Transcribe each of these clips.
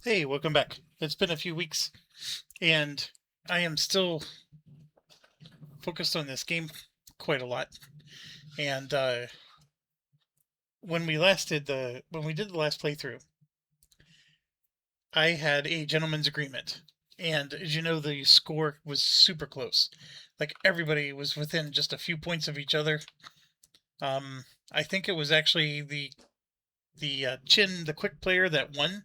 Hey, welcome back. It's been a few weeks, and I am still focused on this game quite a lot. And when we did the last playthrough, I had a gentleman's agreement, and as you know, the score was super close. Like everybody was within just a few points of each other. I think it was actually the quick player that won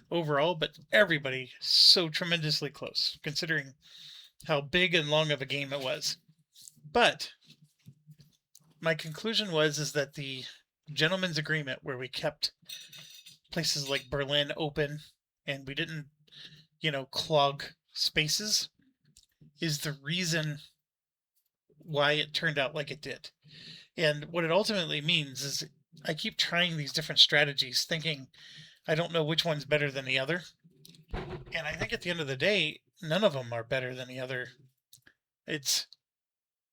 overall, but everybody so tremendously close considering how big and long of a game it was. But my conclusion is that the gentleman's agreement where we kept places like Berlin open and we didn't, clog spaces is the reason why it turned out like it did. And what it ultimately means is I keep trying these different strategies thinking I don't know which one's better than the other. And I think at the end of the day, none of them are better than the other. It's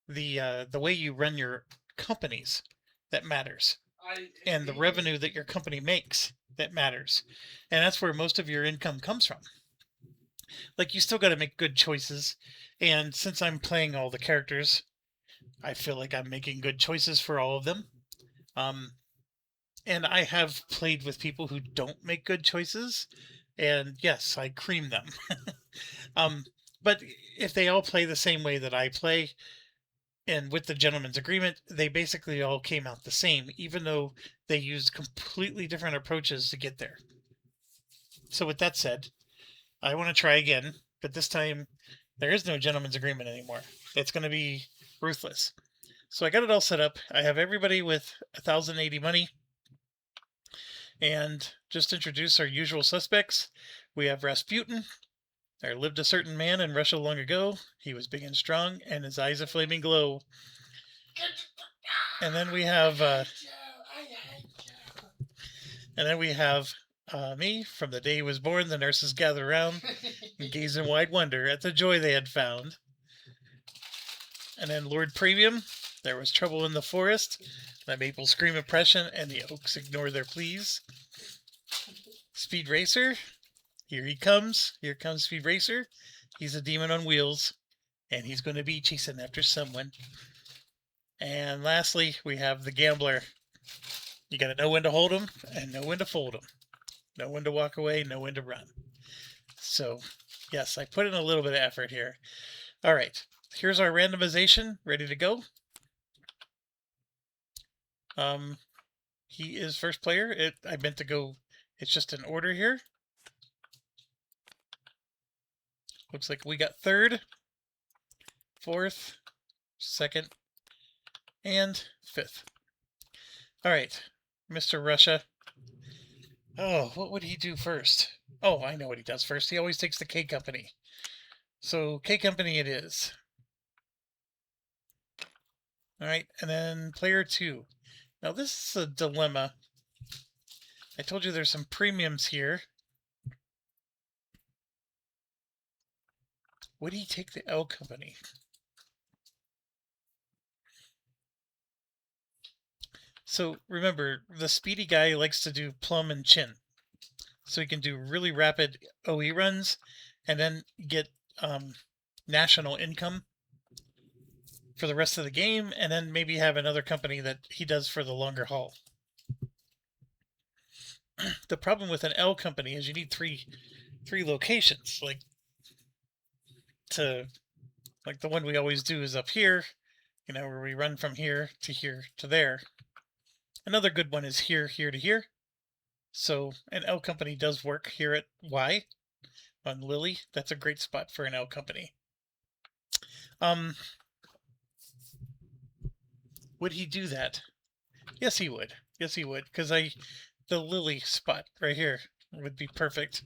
the way you run your companies that matters, and the revenue that your company makes that matters. And that's where most of your income comes from. Like, you still got to make good choices. And since I'm playing all the characters, I feel like I'm making good choices for all of them. Um, and I have played with people who don't make good choices. And yes, I cream them. um, but if they all play the same way that I play, and with the gentleman's agreement, they basically all came out the same, even though they used completely different approaches to get there. So, with that said, I want to try again, but this time there is no gentleman's agreement anymore. It's going to be ruthless. So, I got it all set up. I have everybody with 1,080 money. And just introduce our usual suspects. We have Rasputin. There lived a certain man in Russia long ago. He was big and strong, and his eyes a flaming glow. And then we have me. From the day he was born, the nurses gathered around and gazed in wide wonder at the joy they had found. And then Lord Premium. There was trouble in the forest. The maples scream oppression, and the oaks ignore their pleas. Speed Racer. Here he comes. Here comes Speed Racer. He's a demon on wheels, and he's going to be chasing after someone. And lastly, we have the Gambler. You got to know when to hold him and know when to fold him. Know when to walk away, know when to run. So, yes, I put in a little bit of effort here. All right, here's our randomization ready to go. He is first player. I meant to go, it's just an order here. Looks like we got third, fourth, second, and fifth. All right, Mr. Russia. Oh, what would he do first? Oh, I know what he does first. He always takes the K Company. So K Company it is. All right, and then player 2. Now this is a dilemma. I told you there's some premiums here. Would he take the L Company? So remember, the speedy guy likes to do plum and chin. So he can do really rapid OE runs and then get national income for the rest of the game, and then maybe have another company that he does for the longer haul. The problem with an L Company is you need three locations. Like the one we always do is up here, where we run from here to there. Another good one is here to here. So an L Company does work here at Y on Lily. That's a great spot for an L Company. Would he do that? Yes, he would. Yes, he would. Because the Lily spot right here would be perfect.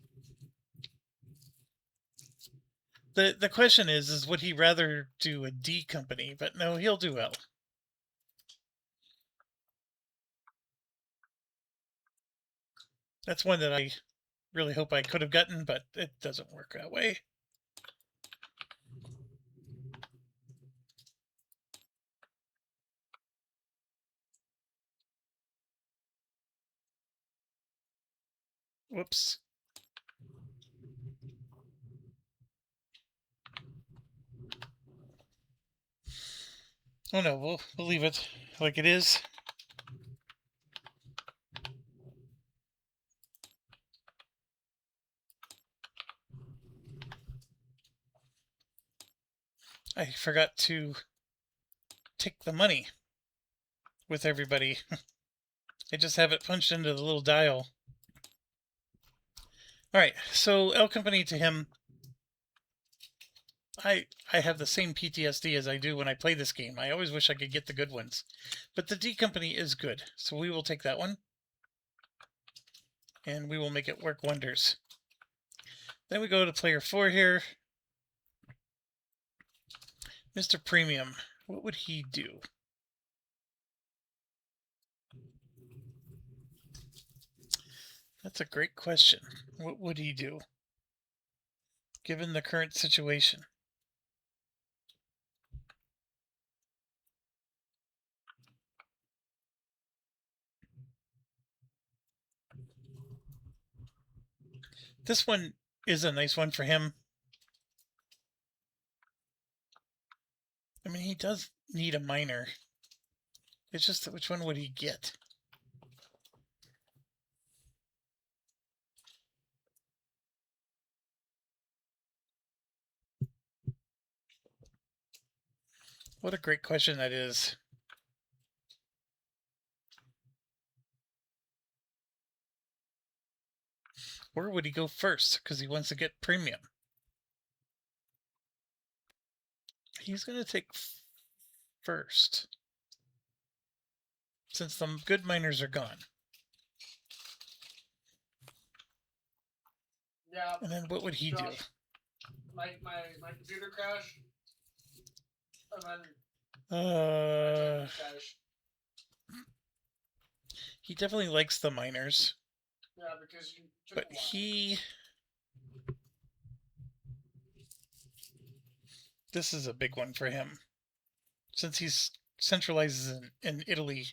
The question is would he rather do a D Company? But no, he'll do L. That's one that I really hope I could have gotten, but it doesn't work that way. Whoops. Oh no, we'll leave it like it is. I forgot to take the money with everybody. I just have it punched into the little dial. Alright, so L Company to him. I have the same PTSD as I do when I play this game. I always wish I could get the good ones. But the D Company is good, so we will take that one. And we will make it work wonders. Then we go to player 4 here. Mr. Premium. What would he do? That's a great question. What would he do, given the current situation? This one is a nice one for him. I mean, he does need a miner. It's just that which one would he get? What a great question that is. Where would he go first? Because he wants to get premium. He's going to take first, since the good miners are gone. Yeah. And then what would he do? My computer crashed. And then he definitely likes the miners. Yeah, because you took but this is a big one for him. Since he's centralizes in Italy,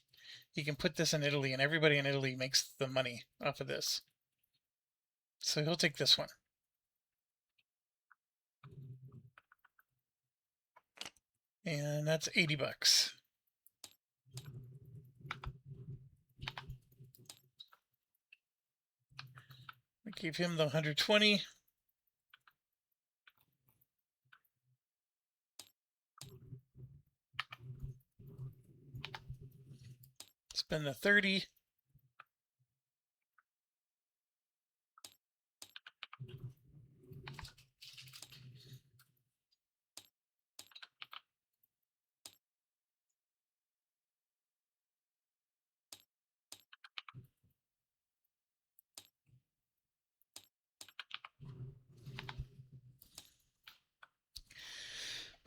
he can put this in Italy, and everybody in Italy makes the money off of this. So he'll take this one. And that's $80. We gave him the 120. Spend the 30.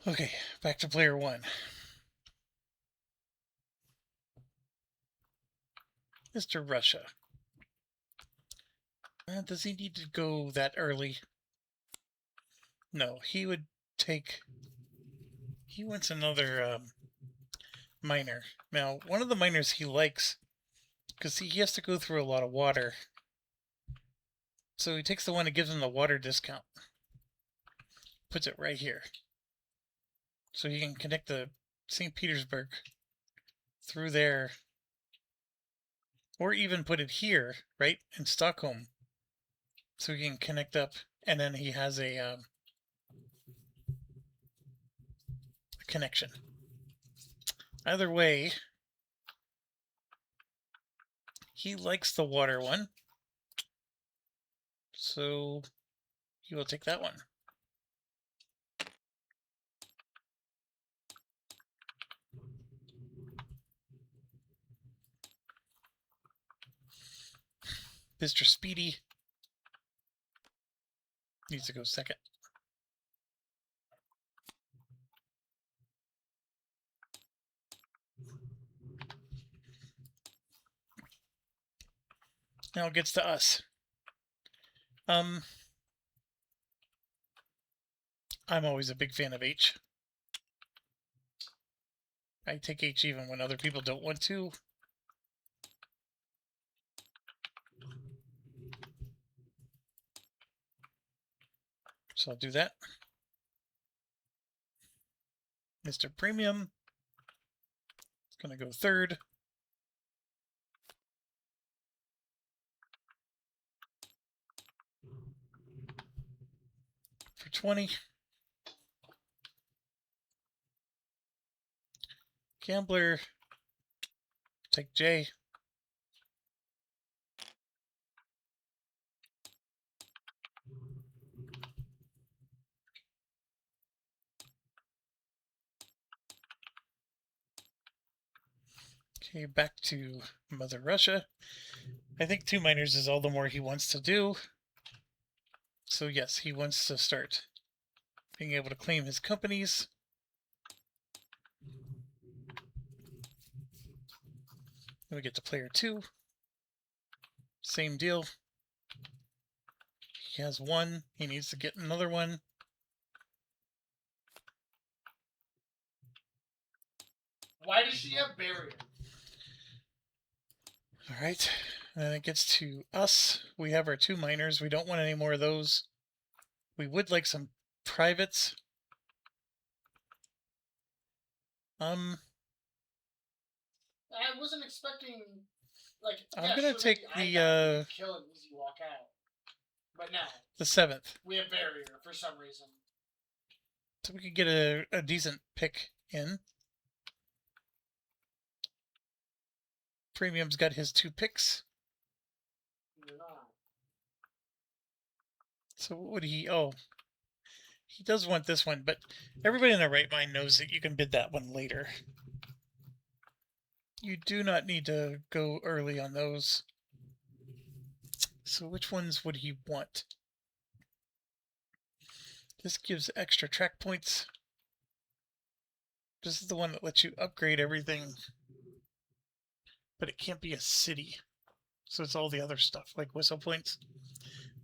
Okay, back to player 1. Mr. Russia. Does he need to go that early? No, he would take... He wants another miner. Now, one of the miners he likes, because he has to go through a lot of water. So he takes the one that gives him the water discount. Puts it right here. So he can connect the St. Petersburg through there. Or even put it here, right, in Stockholm. So he can connect up, and then he has a connection. Either way, he likes the water one. So he will take that one. Mr. Speedy needs to go second. Now it gets to us. I'm always a big fan of H. I take H even when other people don't want to. So I'll do that. Mr. Premium. Gonna go third. For 20. Gambler. Take J. Okay, back to Mother Russia. I think 2 miners is all the more he wants to do. So yes, he wants to start being able to claim his companies. Then we get to player 2. Same deal. He has 1. He needs to get another one. Why does she have barrier? All right. And then it gets to us. We have our 2 miners. We don't want any more of those. We would like some privates. I wasn't expecting, like, I'm gonna take the kill an easy walk out. But now the 7th. we have barrier for some reason. So we could get a decent pick in. Premium's got his 2 picks. So what would he... Oh, he does want this one, but everybody in their right mind knows that you can bid that one later. You do not need to go early on those. So which ones would he want? This gives extra track points. This is the one that lets you upgrade everything. But it can't be a city. So it's all the other stuff, like whistle points.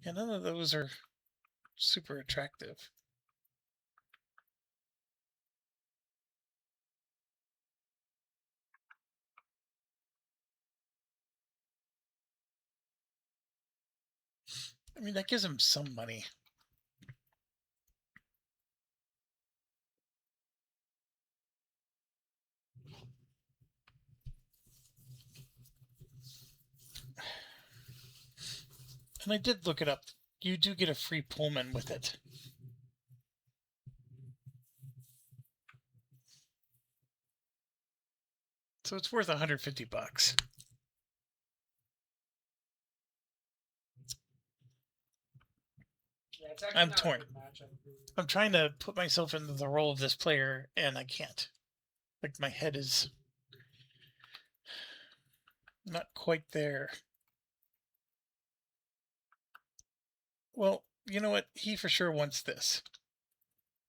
And none of those are super attractive. I mean, that gives him some money. And I did look it up. You do get a free Pullman with it. So it's worth $150. Yeah, I'm torn. I'm trying to put myself into the role of this player, and I can't. Like, my head is not quite there. Well, you know what? He for sure wants this.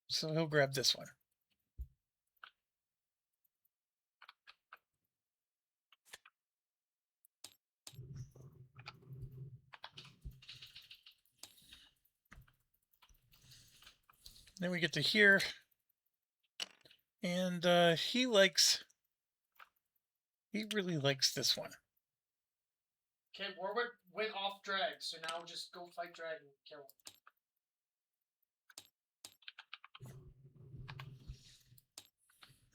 So he'll grab this one. Then we get to here. And he really likes this one. Okay, Warwick went off drag, so now just go fight drag and kill him.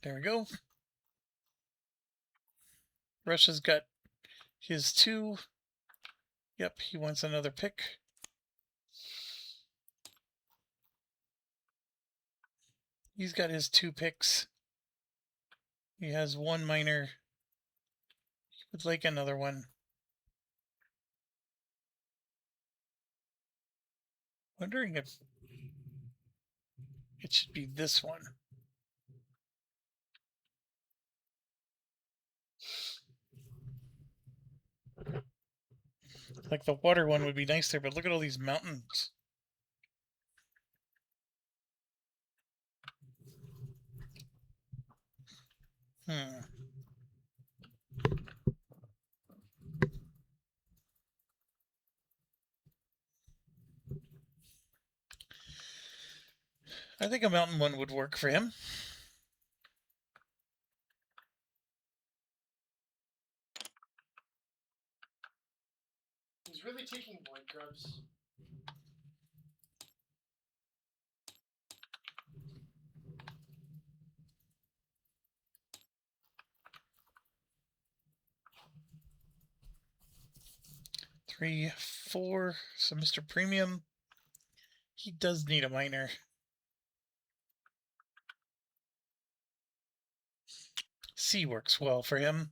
There we go. Russia's got his 2. Yep, he wants another pick. He's got his 2 picks. He has 1 miner. He would like another one. Wondering if it should be this one. Like the water one would be nice there, but look at all these mountains. I think a mountain one would work for him. He's really taking void grubs. 3, 4. So Mr. Premium, he does need a miner. C works well for him.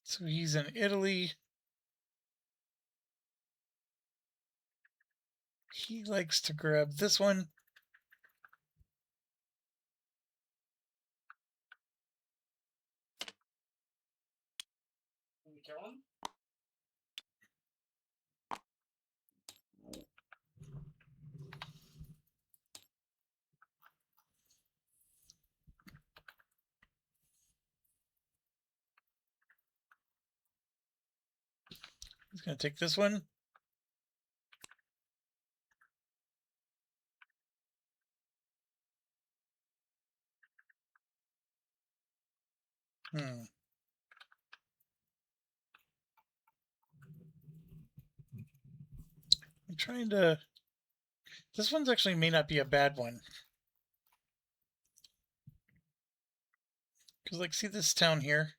So he's in Italy. He likes to grab this one. Can we kill him? He's going to take this one. I'm trying to... This one's actually may not be a bad one. Because, like, see this town here?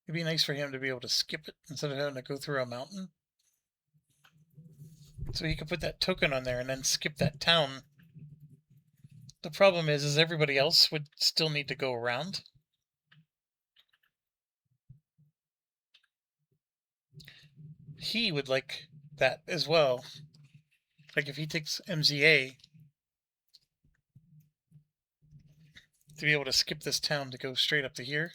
It'd be nice for him to be able to skip it instead of having to go through a mountain. So he could put that token on there and then skip that town. The problem is everybody else would still need to go around. He would like that as well. Like if he takes MZA, to be able to skip this town to go straight up to here.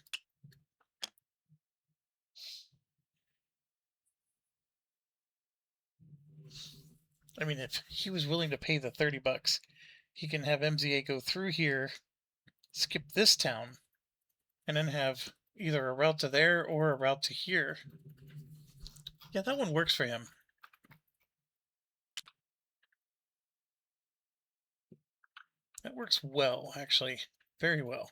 I mean, if he was willing to pay the $30, he can have MZA go through here, skip this town, and then have either a route to there or a route to here. Yeah, that one works for him. That works well, actually. Very well.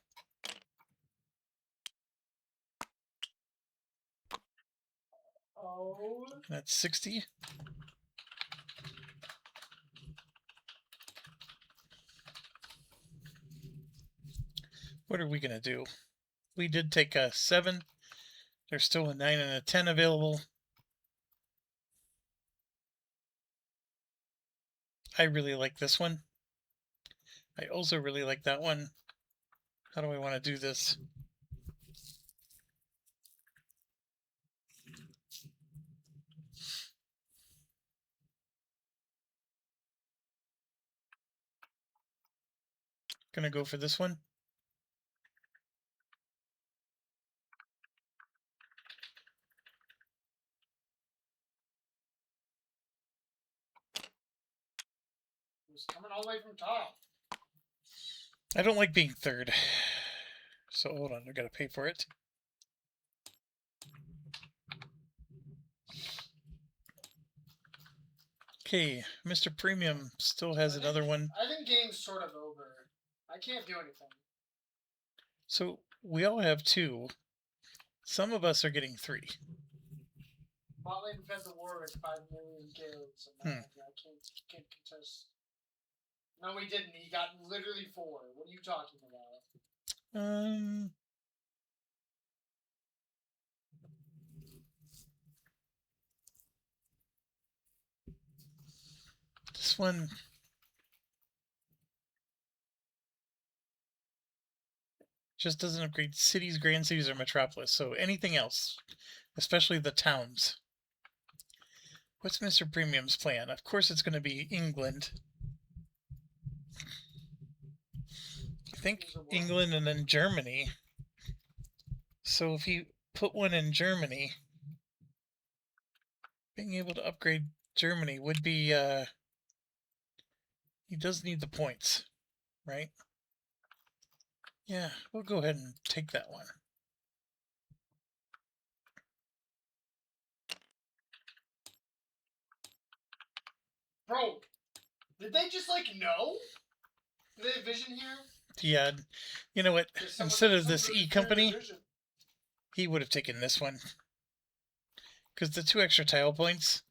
Oh. That's 60. What are we going to do? We did take a 7. There's still a 9 and a 10 available. I really like this one. I also really like that one. How do I want to do this? Gonna go for this one. He's coming all the way from top. I don't like being third. So hold on, I gotta pay for it. Okay, Mr. Premium still has another one. I think game's sort of over. I can't do anything. So we all have 2. Some of us are getting 3. Botlane fed the war with 5 million guilds. And I can't contest. No, he didn't. He got literally 4. What are you talking about? This one. Just doesn't upgrade cities, grand cities, or metropolis. So anything else, especially the towns. What's Mr. Premium's plan? Of course it's going to be England. I think England and then Germany. So if he put one in Germany, being able to upgrade Germany would be, he does need the points, right? Yeah, we'll go ahead and take that one. Bro, did they just like know? Did they have vision here? Yeah, you know what? Instead of this E company, he would have taken this one. Because the 2 extra tile points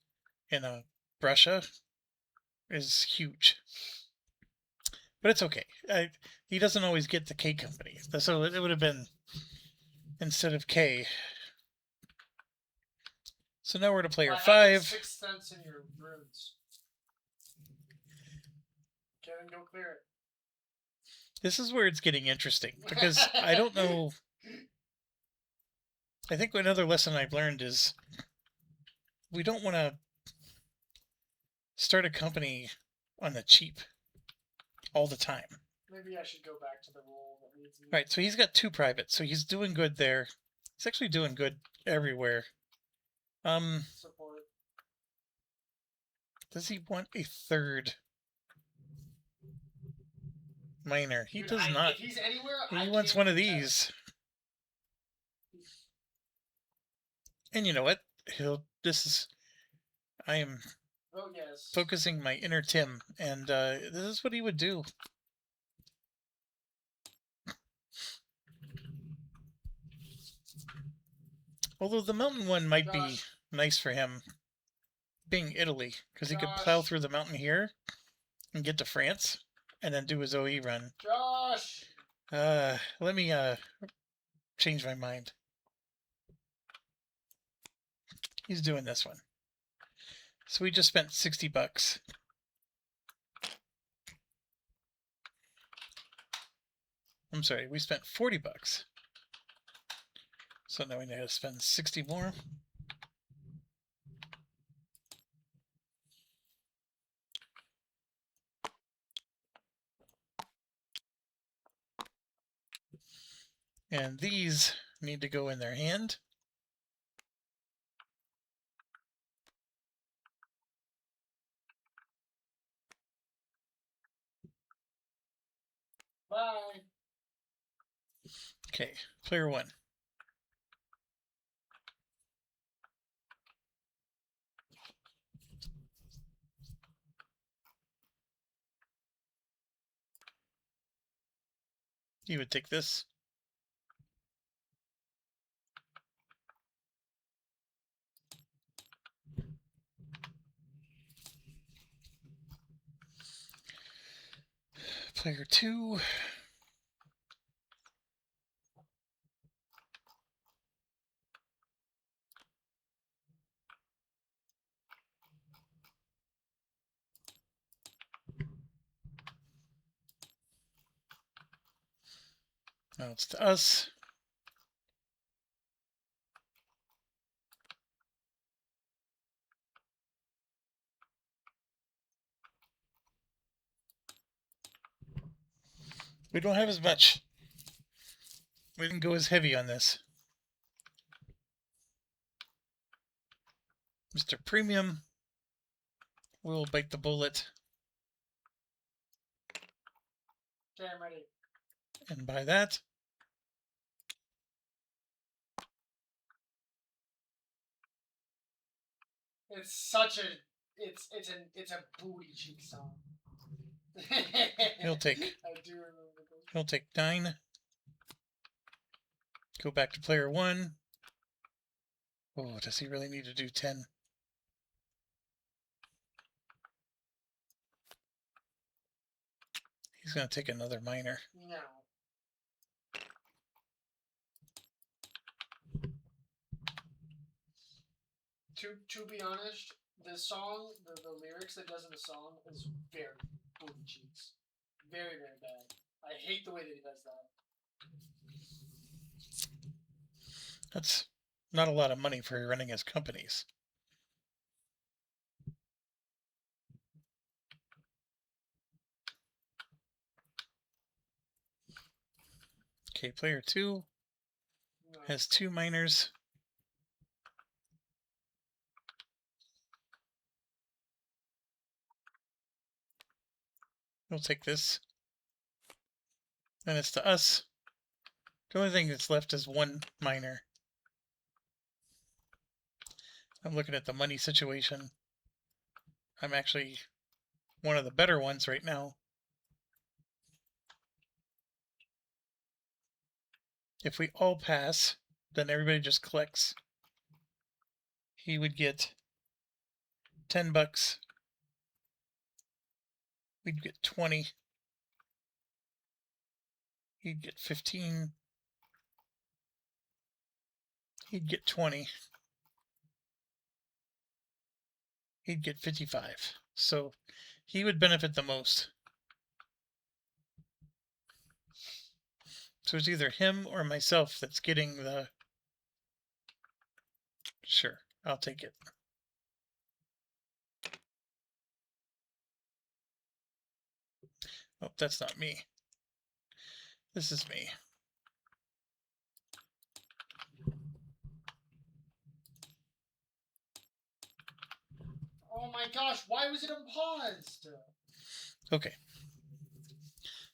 in a Russia is huge. But it's okay. He doesn't always get the K company. So it would have been instead of K. So now we're to player 5. 6 cents in your runes. Kevin, go clear it. This is where it's getting interesting. Because I don't know. I think another lesson I've learned is we don't want to start a company on the cheap all the time. Maybe I should go back to the rule that needs. Right, so he's got 2 privates, so he's doing good there. He's actually doing good everywhere. Support. Does he want a 3rd miner? He does not. If he's anywhere, He wants one of these. And you know what? I am focusing my inner Tim, and this is what he would do. Although the mountain one might be nice for him, being Italy, because he could plow through the mountain here and get to France, and then do his OE run. Josh! Let me change my mind. He's doing this one. So we just spent $60. I'm sorry, we spent $40. So now we need to spend 60 more. And these need to go in their hand. Bye. Okay, player 1. You would take this. Player 2. Now it's to us. We don't have as much. We didn't go as heavy on this. Mr. Premium will bite the bullet. Okay, I'm ready. And buy that. It's such a it's a booty cheek song. He'll take. I do remember this. He'll take 9. Go back to player 1. Oh, does he really need to do 10? He's going to take another miner. No. To be honest, the song, the lyrics that does in the song is very booty cheeks. Very, very bad. I hate the way that he does that. That's not a lot of money for running his companies. Okay, player 2 has 2 miners. We'll take this. And it's to us. The only thing that's left is 1 miner. I'm looking at the money situation. I'm actually one of the better ones right now. If we all pass, then everybody just collects. He would get $10. We'd get 20. He'd get 15. He'd get 20. He'd get 55. So he would benefit the most. So it's either him or myself that's getting the... Sure, I'll take it. Oh, that's not me. This is me. Oh my gosh, why was it unpaused? Okay.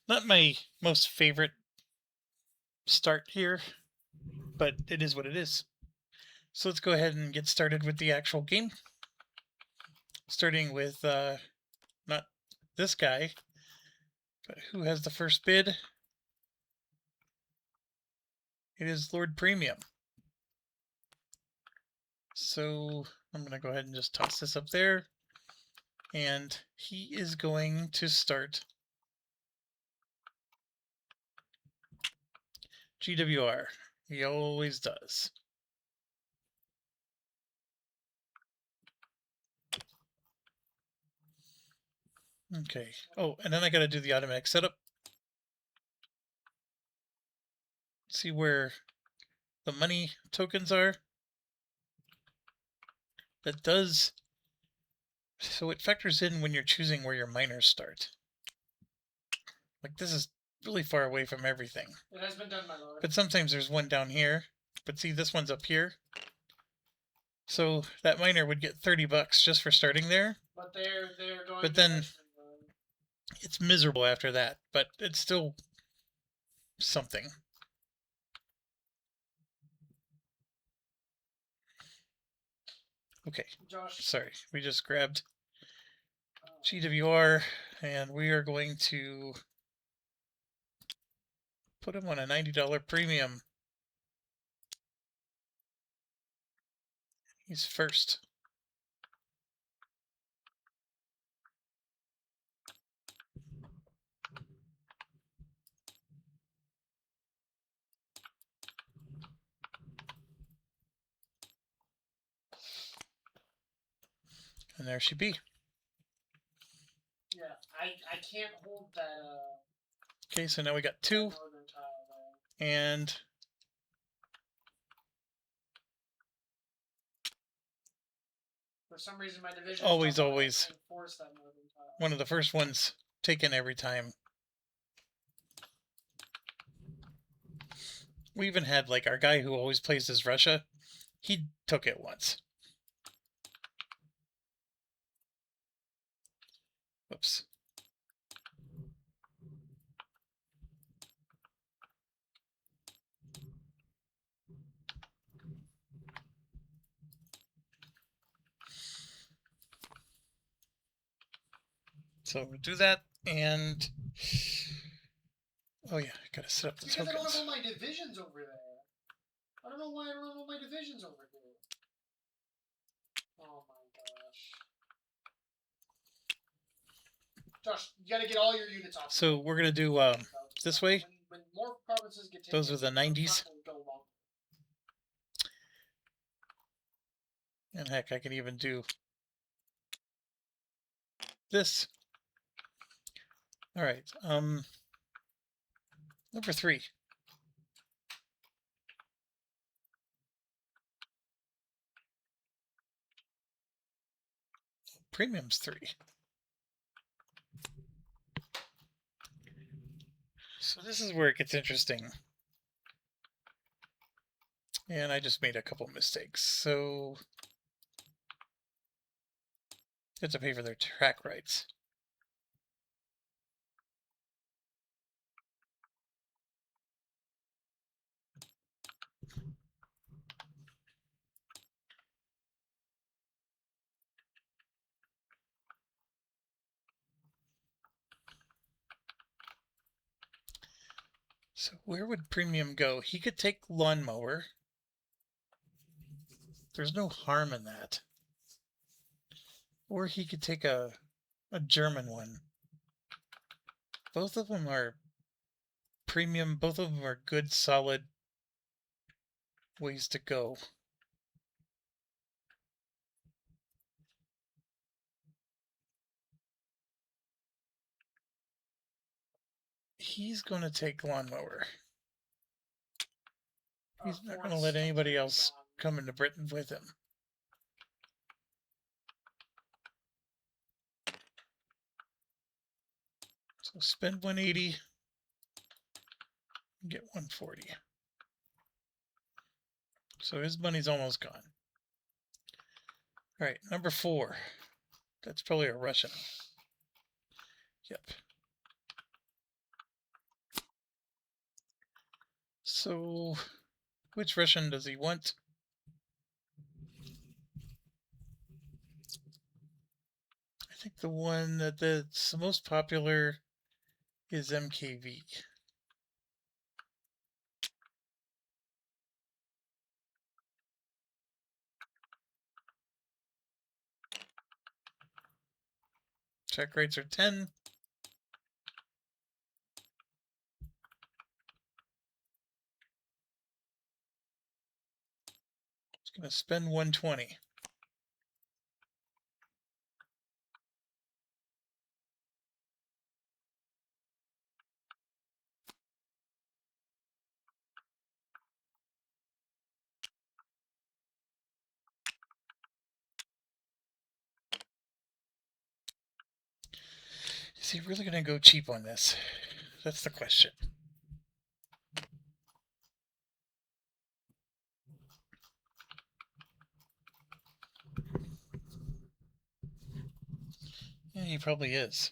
Not my most favorite start here, but it is what it is. So let's go ahead and get started with the actual game. Starting with not this guy, but who has the first bid? It is Lord Premium. So I'm going to go ahead and just toss this up there. And he is going to start GWR. He always does. Okay. Oh, and then I got to do the automatic setup. See where the money tokens are. That does... So it factors in when you're choosing where your miners start. Like, this is really far away from everything. It has been done, my lord. But sometimes there's one down here. But see, this one's up here. So that miner would get $30 just for starting there. But they're going. But then it's miserable after that. But it's still something. Okay. Josh. Sorry, we just grabbed GWR, and we are going to put him on a $90 premium. He's first. And there she be. Yeah, I can't hold that. Okay, so now we got 2, and for some reason my division always enforce that northern tile. One of the first ones taken every time. We even had like our guy who always plays as Russia. He took it once. Whoops. So we'll do that, and oh yeah, I gotta set up the because tokens. I don't have all my divisions over there. I don't know why I don't have all my divisions over here. Oh my gosh. Josh, you gotta get all your units off. So we're gonna do this way. When more provinces get taken, Those are the 90s. And heck, I can even do this. All right. Number 3. Premium's 3. So this is where it gets interesting. And I just made a couple mistakes. So they have to pay for their track rights. So where would Premium go? He could take Lawnmower. There's no harm in that. Or he could take a German one. Both of them are premium. Both of them are good, solid ways to go. He's going to take lawnmower. He's not going to let anybody else come into Britain with him. So spend 180, get 140. So his money's almost gone. All right, number 4. That's probably a Russian. Yep. So, which Russian does he want? I think the one that's the most popular is MKV. Check rates are 10. It's going to spend 120. Is he really going to go cheap on this? That's the question. Yeah, he probably is.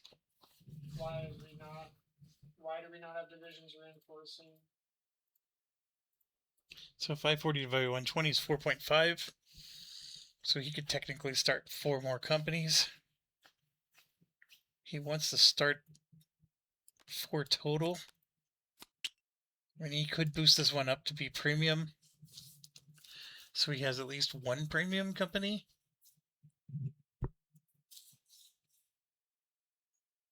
Why do we not have divisions reinforcing? So 540 divided by 120 is 4.5. So he could technically start 4 more companies. He wants to start 4 total. I mean, he could boost this one up to be premium. So he has at least 1 premium company.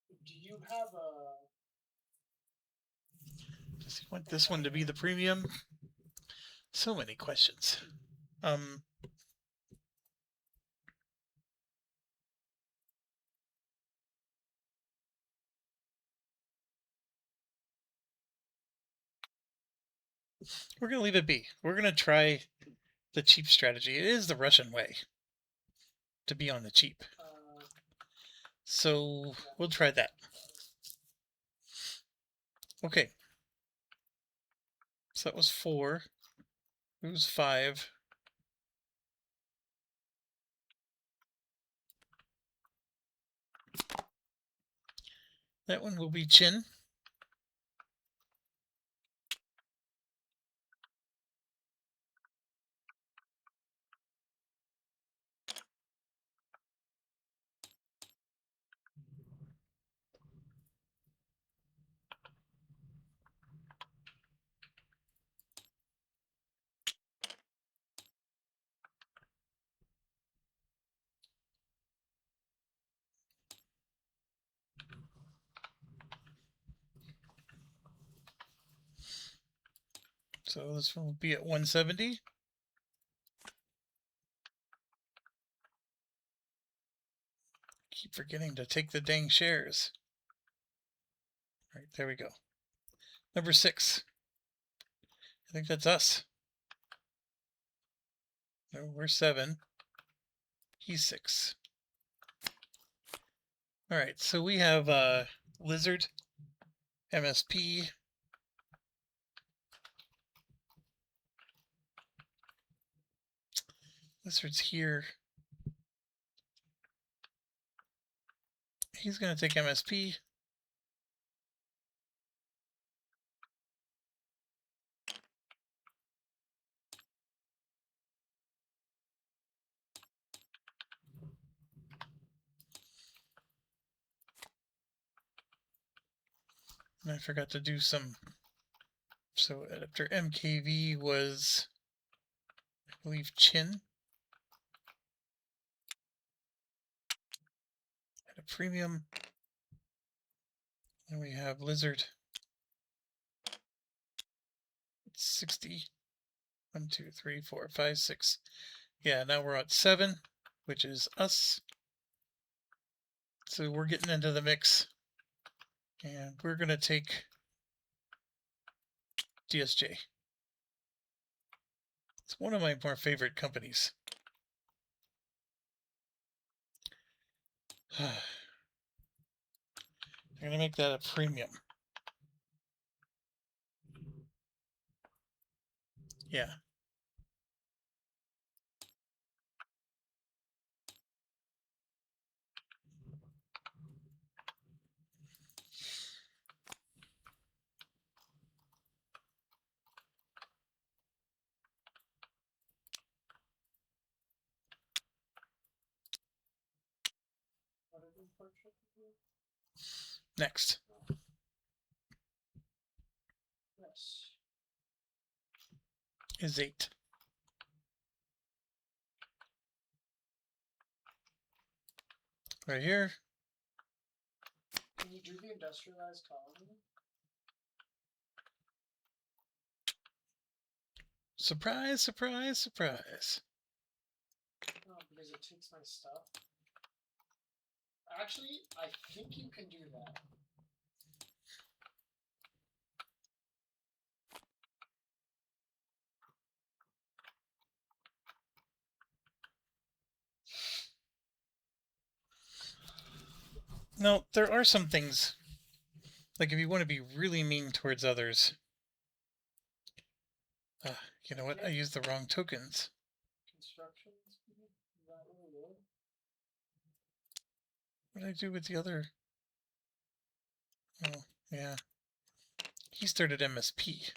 Do you have a... Does he want this one to be the premium? So many questions. We're going to leave it be. We're going to try the cheap strategy. It is the Russian way to be on the cheap. So we'll try that. Okay. So that was 4. It was 5. That one will be Chin. So this one will be at 170. Keep forgetting to take the dang shares. All right, there we go. Number 6. I think that's us. No, we're 7. He's 6. All right, so we have Lizard, MSP, Lizard's here. He's going to take MSP. And I forgot to do some. So after MKV was, I believe, Chin. premium. And we have Lizard. 60. 1, 2, 3, 4, 5, 6. Yeah, now we're at 7, which is us. So we're getting into the mix. And we're going to take DSJ. It's one of my more favorite companies. I'm going to make that a premium. Yeah. What did we purchase? Next. Yes. Is 8. Right here. Can you do the industrialized colony? Surprise, surprise, surprise. No, because it takes my stuff. Actually, I think you can do that. No, there are some things. Like if you want to be really mean towards others. You know what? I used the wrong tokens. Construction speed? Is that really good? What did I do with the other? Oh, yeah. He started MSP.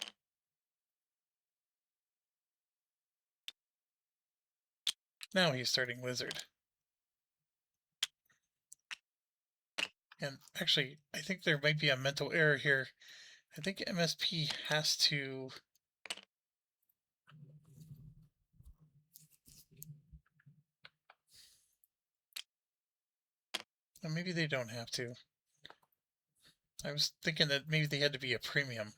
Now he's starting Lizard. And actually, I think there might be a mental error here. I think MSP has to... Or maybe they don't have to. I was thinking that maybe they had to be a premium.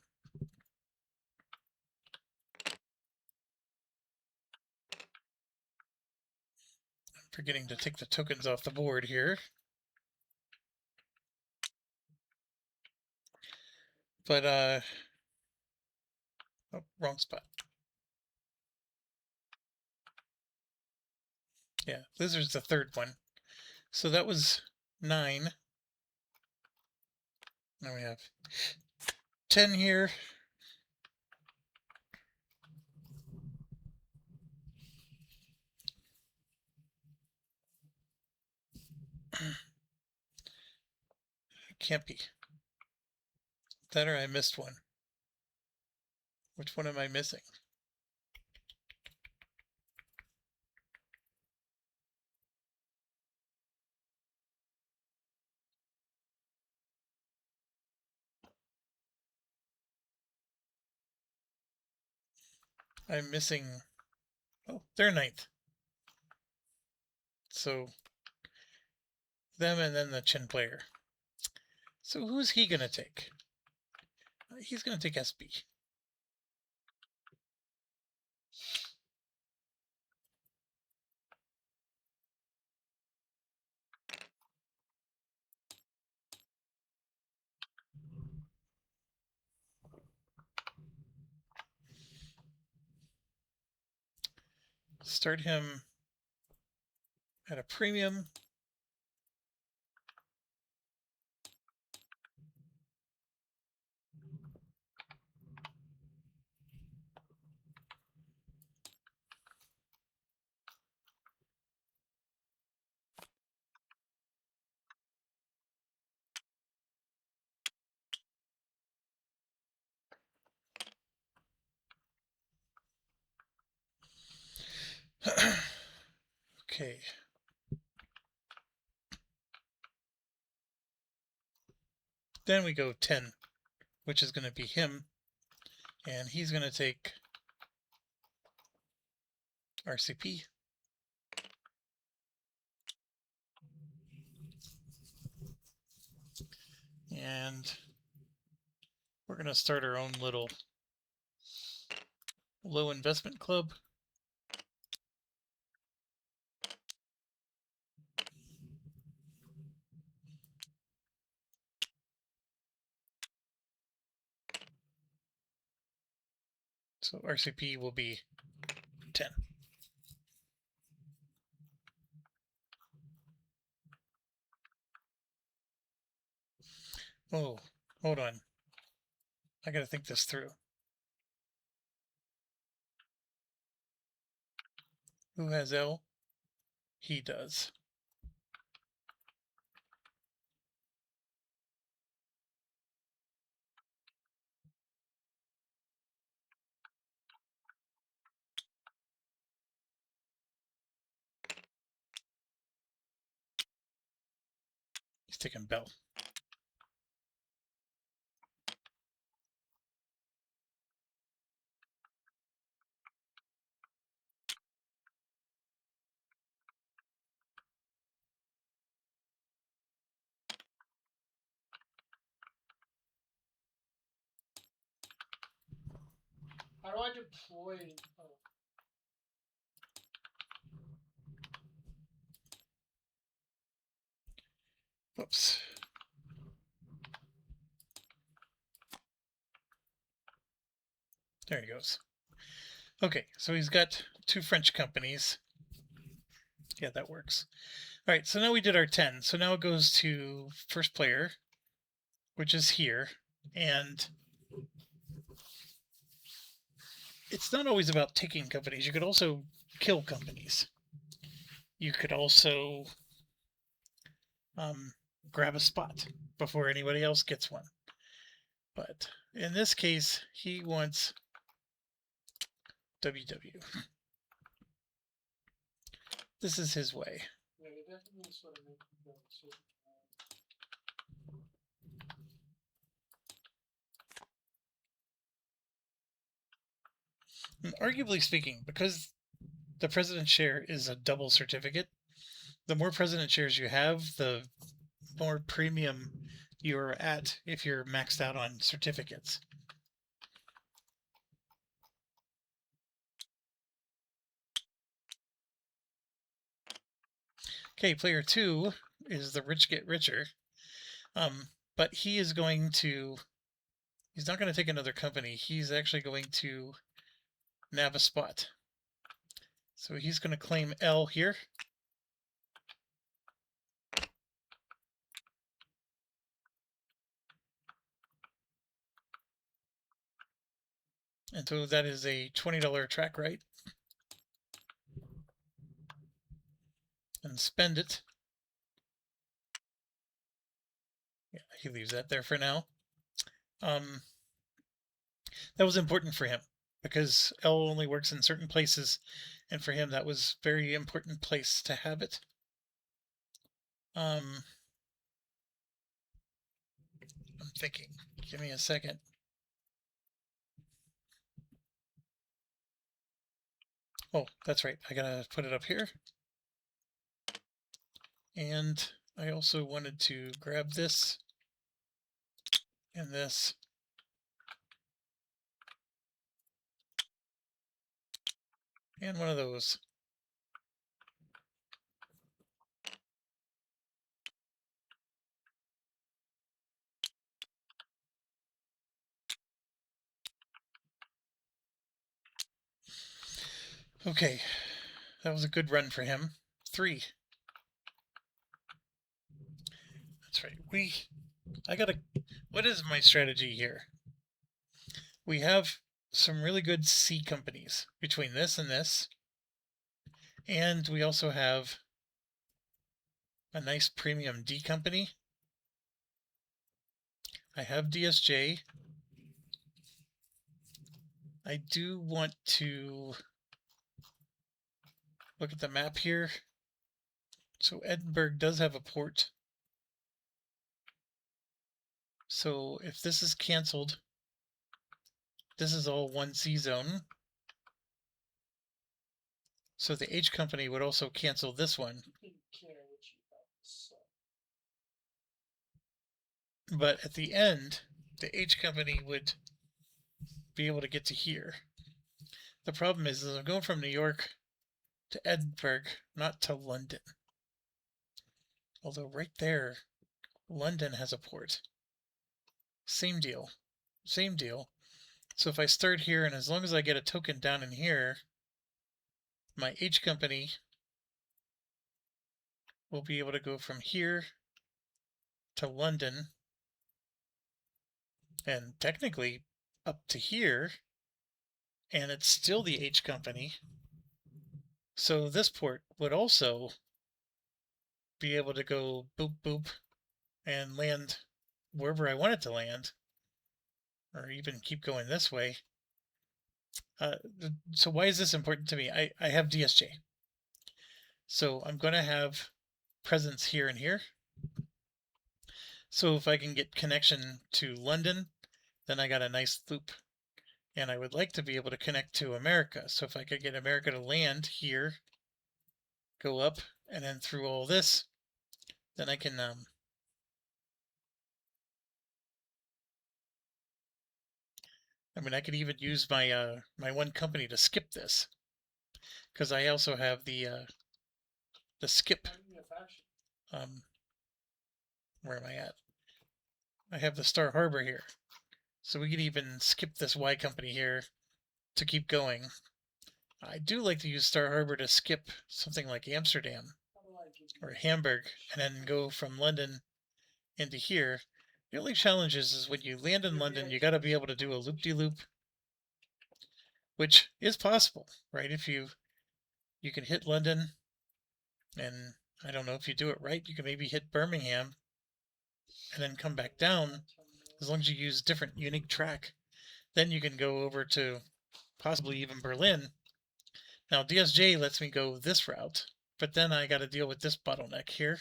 I'm forgetting to take the tokens off the board here. But, oh, wrong spot. Yeah, Lizard's the third one. So that was 9. Now we have 10 here. It can't be. That or I missed one. Which one am I missing? I'm missing... Oh, they're 9th. So, them and then the Chin player. So who's he going to take? He's going to take SB. Start him at a premium. Okay. Then we go 10, which is going to be him. And he's going to take RCP. And we're going to start our own little low investment club. So RCP will be 10. Oh, hold on. I got to think this through. Who has L? He does. He's taking Bell. How do I deploy? Oh. Whoops. There he goes. Okay, so he's got 2 French companies. Yeah, that works. All right, so now we did our 10. So now it goes to first player, which is here. And it's not always about taking companies. You could also kill companies. You could also grab a spot before anybody else gets one. But in this case, he wants WW. This is his way. Yeah, they definitely sort of make you go to. And arguably speaking, because the president share is a double certificate, the more president shares you have, the more premium you're at if you're maxed out on certificates. Okay, player 2 is the rich get richer. But he is going to, he's not going to take another company. He's actually going to nab a spot. So he's going to claim L here. And so that is a $20 track right. And spend it. Yeah, he leaves that there for now. That was important for him because L only works in certain places, and for him that was a very important place to have it. I'm thinking. Give me a second. Oh, that's right. I gotta put it up here. And I also wanted to grab this and this. And one of those. Okay, that was a good run for him. 3. That's right. What is my strategy here? We have some really good C companies between this and this. And we also have a nice premium D company. I have DSJ. I do want to look at the map here. So Edinburgh does have a port. So if this is canceled, this is all one C zone. So the H company would also cancel this one. But at the end, the H company would be able to get to here. The problem is I'm going from New York to Edinburgh, not to London. Although right there, London has a port. Same deal. Same deal. So if I start here, and as long as I get a token down in here, my H company will be able to go from here to London, and technically up to here, and it's still the H company. So this port would also be able to go boop boop and land wherever I want it to land, or even keep going this way. So why is this important to me? I have DSJ. So I'm going to have presence here and here. So if I can get connection to London, then I got a nice loop. And I would like to be able to connect to America. So if I could get America to land here, go up, and then through all this, then I can I could even use my my one company to skip this, because I also have the skip. Where am I at? I have the Star Harbor here, so we could even skip this Y company here to keep going. I do like to use Star Harbor to skip something like Amsterdam or Hamburg, and then go from London into here. The only challenge is when you land in London, you got to be able to do a loop-de-loop, which is possible, right? If you can hit London, and I don't know if you do it right, you can maybe hit Birmingham and then come back down. As long as you use different unique track, then you can go over to possibly even Berlin. Now DSJ lets me go this route, but then I got to deal with this bottleneck here.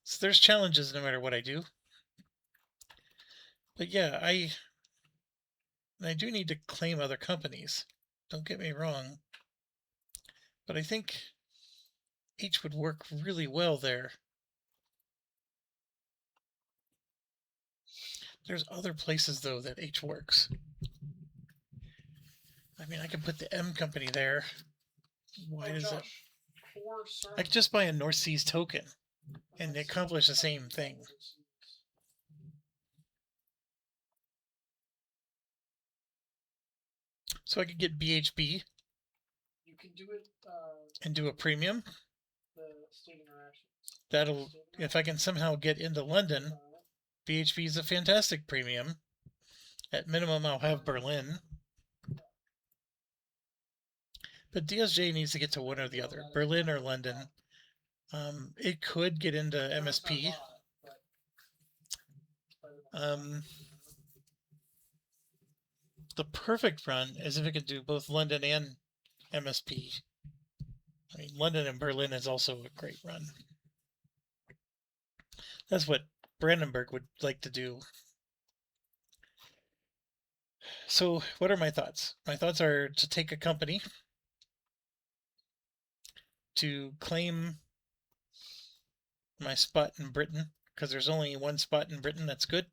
So there's challenges no matter what I do. But yeah, I do need to claim other companies. Don't get me wrong. But I think H would work really well there. There's other places, though, that H works. I mean, I can put the M company there. Why does it? I could just buy a North Seas token and accomplish the same thing. So I could get BHB. You can do it. And do a premium. The state interactions. That'll, if I can somehow get into London, BHB is a fantastic premium. At minimum, I'll have Berlin. But DSJ needs to get to one or the other, Berlin or London. It could get into MSP. The perfect run is if it could do both London and MSP. I mean, London and Berlin is also a great run. That's what Brandenburg would like to do. So what are my thoughts? My thoughts are to take a company, to claim my spot in Britain, because there's only one spot in Britain that's good.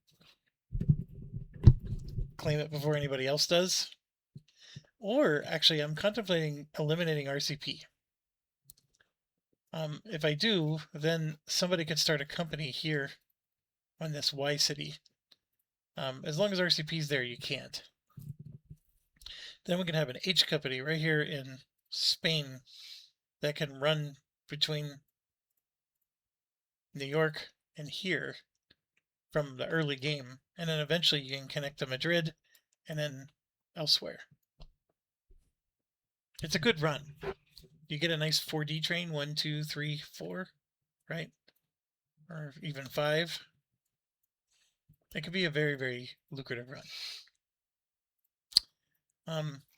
Claim it before anybody else does. Or actually, I'm contemplating eliminating RCP. If I do, then somebody could start a company here on this Y city. As long as RCP is there, you can't. Then we can have an H company right here in Spain that can run between New York and here from the early game, and then eventually you can connect to Madrid and then elsewhere. It's a good run. You get a nice 4D train, 1, 2, 3, 4, right? Or even 5. It could be a very, very lucrative run.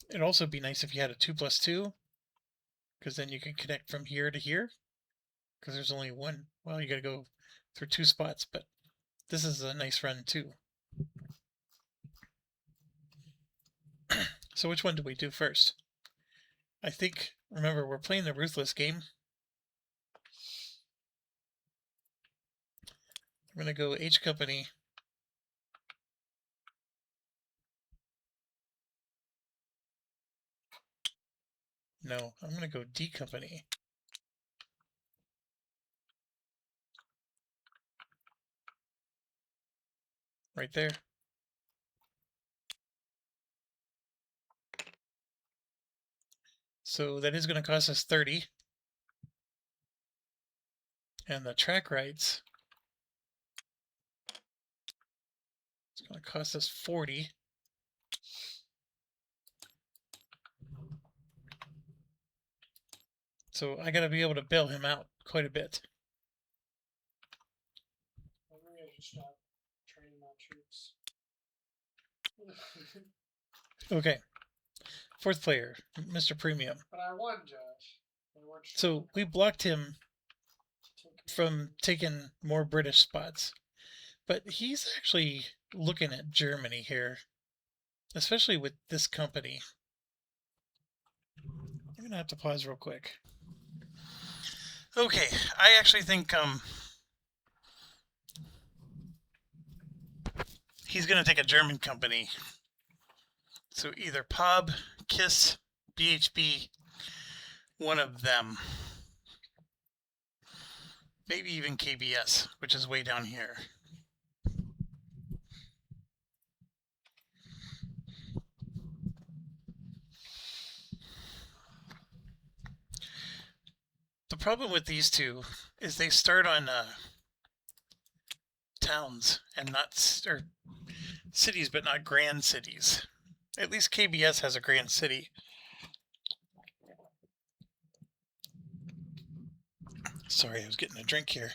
It'd also be nice if you had a 2+2, because then you can connect from here to here, because there's only one. Well, you got to go through 2 spots, but this is a nice run too. So which one do we do first? I think, remember, we're playing the Ruthless game. I'm going to go H company. No, I'm going to go D company. Right there. So that is going to cost us 30. And the track rights, it's going to cost us 40. So I got to be able to bail him out quite a bit. Maybe I should stop training my troops. Okay. Fourth player, Mr. Premium. But I won, Josh. So we blocked him from taking more British spots. But he's actually looking at Germany here, especially with this company. I'm going to have to pause real quick. Okay, I actually think he's going to take a German company. So either POB, KISS, BHB, one of them. Maybe even KBS, which is way down here. The problem with these two is they start on towns and not, or cities, but not grand cities. At least KBS has a grand city. Sorry, I was getting a drink here.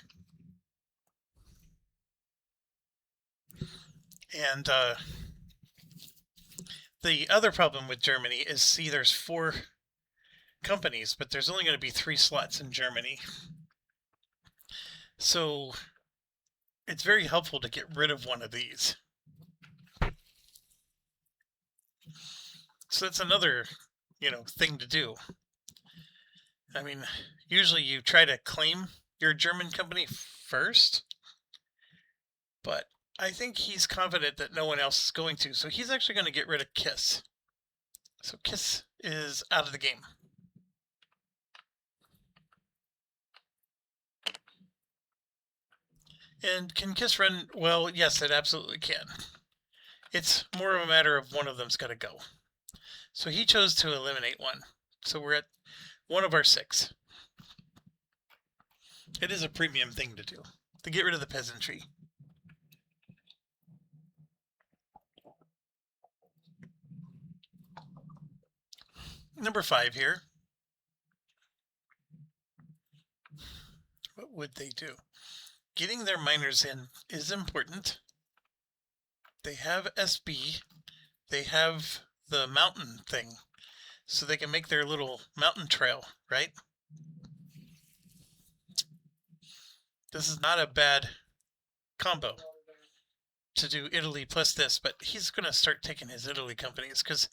And the other problem with Germany is, see, there's 4 companies, but there's only going to be 3 slots in Germany. So it's very helpful to get rid of one of these. So that's another, thing to do. I mean, usually you try to claim your German company first, but I think he's confident that no one else is going to, so he's actually going to get rid of KISS. So KISS is out of the game. And can KISS run? Well, yes, it absolutely can. It's more of a matter of one of them's got to go. So he chose to eliminate one. So we're at one of our 6. It is a premium thing to do, to get rid of the peasantry. Number 5 here. What would they do? Getting their miners in is important. They have SB. They have the mountain thing, so they can make their little mountain trail, right? This is not a bad combo to do Italy plus this, but he's going to start taking his Italy companies, because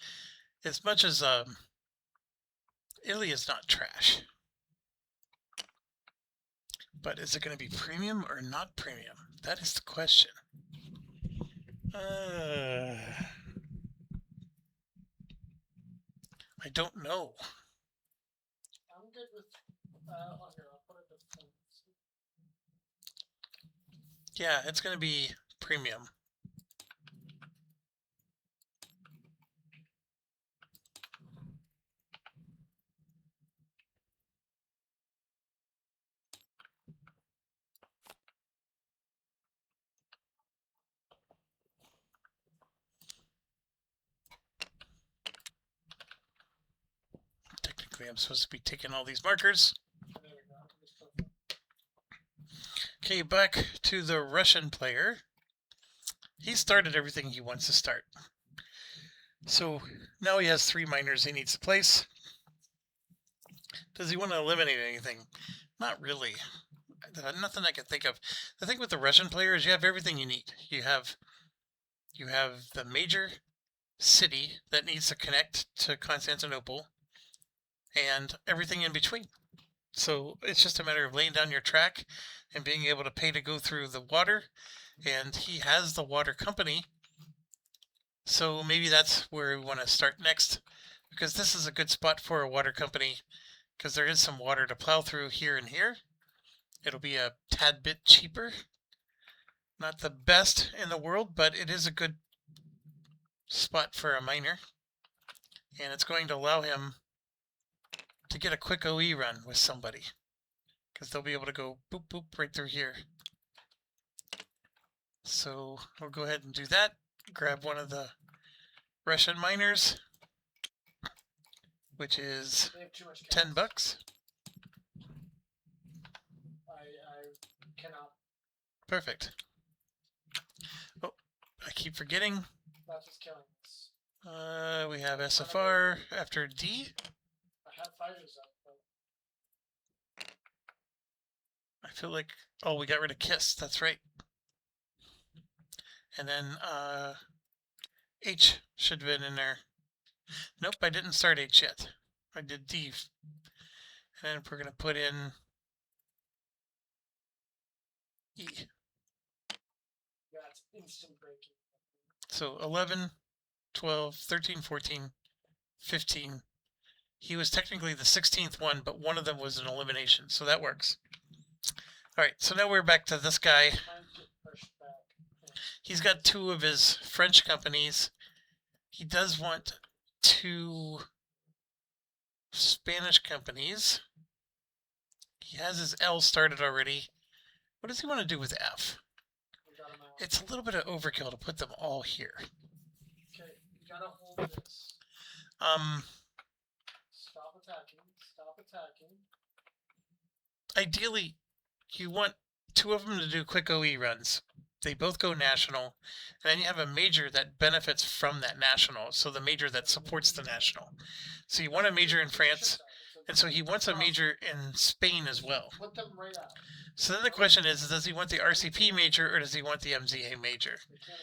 as much as Italy is not trash, but is it going to be premium or not premium? That is the question. I don't know. I'm good with. Here, I'll put it at. Yeah, it's going to be premium. Technically, I'm supposed to be taking all these markers. Okay, back to the Russian player. He started everything he wants to start. So now he has 3 miners he needs to place. Does he want to eliminate anything? Not really. Nothing I can think of. The thing with the Russian player is you have everything you need. You have the major city that needs to connect to Constantinople, and everything in between. So it's just a matter of laying down your track and being able to pay to go through the water. And he has the water company. So maybe that's where we want to start next, because this is a good spot for a water company, because there is some water to plow through here and here. It'll be a tad bit cheaper. Not the best in the world, but it is a good spot for a miner. And it's going to allow him to get a quick OE run with somebody, because they'll be able to go boop boop right through here. So we'll go ahead and do that. Grab one of the Russian miners, which is They have too much $10. gas. I cannot. Perfect. Oh, I keep forgetting. That's what's killing us. We have SFR after D. I have fighters up, but I feel like, oh, we got rid of KISS. That's right. And then H should have been in there. Nope, I didn't start H yet. I did D. And then we're going to put in E. yeah, it's instant breaking. So 11, 12, 13, 14, 15. He was technically the 16th one, but one of them was an elimination, so that works. All right, so now we're back to this guy. Mine get pushed back. Yeah. He's got 2 of his French companies. He does want 2 Spanish companies. He has his L started already. What does he want to do with F? We got 'em out. It's a little bit of overkill to put them all here. Okay, you gotta hold this. Stop attacking. Stop attacking. Ideally, you want 2 of them to do quick OE runs. They both go national, and then you have a major that benefits from that national, so the major that supports the national. So you want a major in France, and so he wants a major in Spain as well. Put them right out. So then the question is, does he want the RCP major or does he want the MZA major? They can't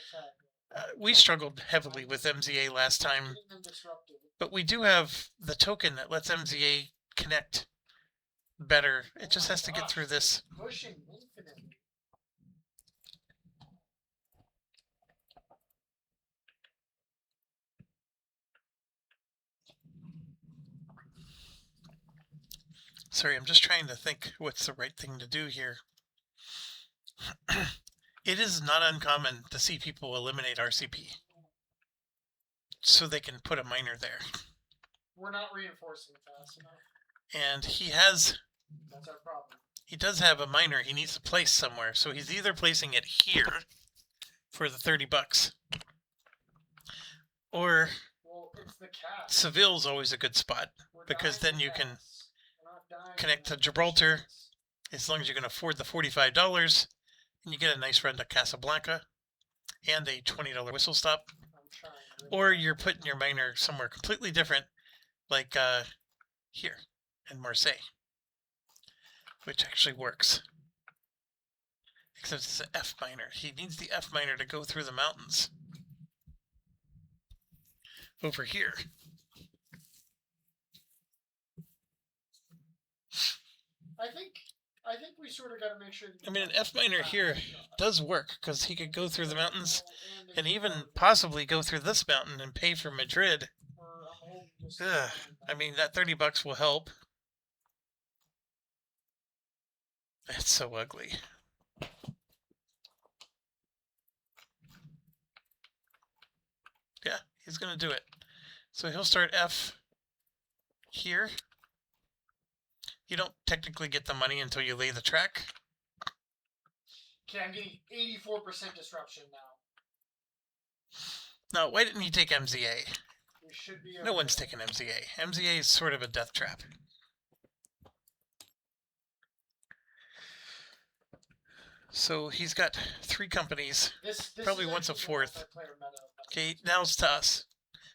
attack. We struggled heavily with MZA last time, Getting them disrupted. but we do have the token that lets MZA connect better. It just has to get through this. Pushing infinitely. Sorry, I'm just trying to think what's the right thing to do here. It is not uncommon to see people eliminate RCP so they can put a miner there. We're not reinforcing fast enough. And That's our problem. he does have a miner he needs to place somewhere, so he's either placing it here for the $30, or Well, it's the cat. Seville's always a good spot, We're because dying then you of can gas. We're not dying connect of to Gibraltar, as long as you can afford the $45, and you get a nice run to Casablanca and a $20 whistle stop. I'm trying. Or you're putting your miner somewhere completely different, like here in Marseille, which actually works. Except it's an F miner. He needs the F miner to go through the mountains. Over here. I think we sort of got to make sure. That I mean, an F miner here does work, because he could go through the mountains and even possibly go through this mountain and pay for Madrid. Ugh. I mean, that $30 will help. It's so ugly. Yeah, he's going to do it. So he'll start F here. You don't technically get the money until you lay the track. Okay, I'm getting 84% disruption now. Now, why didn't he take MZA? We should be. No one's taking MZA. MZA is sort of a death trap. So he's got 3 companies. This Probably is wants a actually the 4th. multiplayer meta. Okay, now it's to us.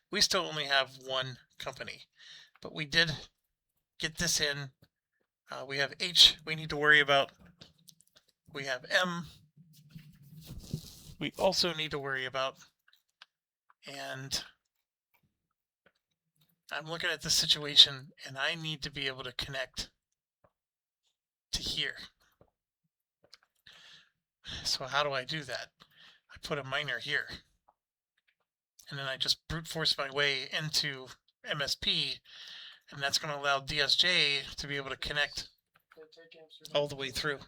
We still only have 1 company, but we did get this in. We have H we need to worry about. We have M we also need to worry about. And I'm looking at the situation, and I need to be able to connect here. So how do I do that? I put a miner here. And then I just brute force my way into MSP, and that's going to allow DSJ to be able to connect all the way through.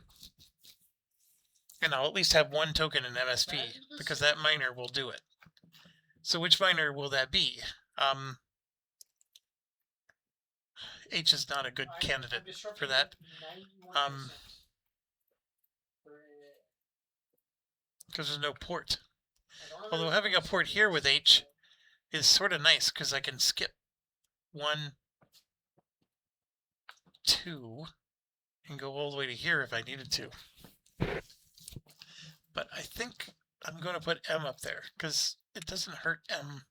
And I'll at least have one token in MSP, because that miner will do it. So which miner will that be? H is not a good candidate for that. Because there's no port. Although having a port here with H is sort of nice, because I can skip 1, 2, and go all the way to here if I needed to. But I think I'm going to put M up there, because it doesn't hurt M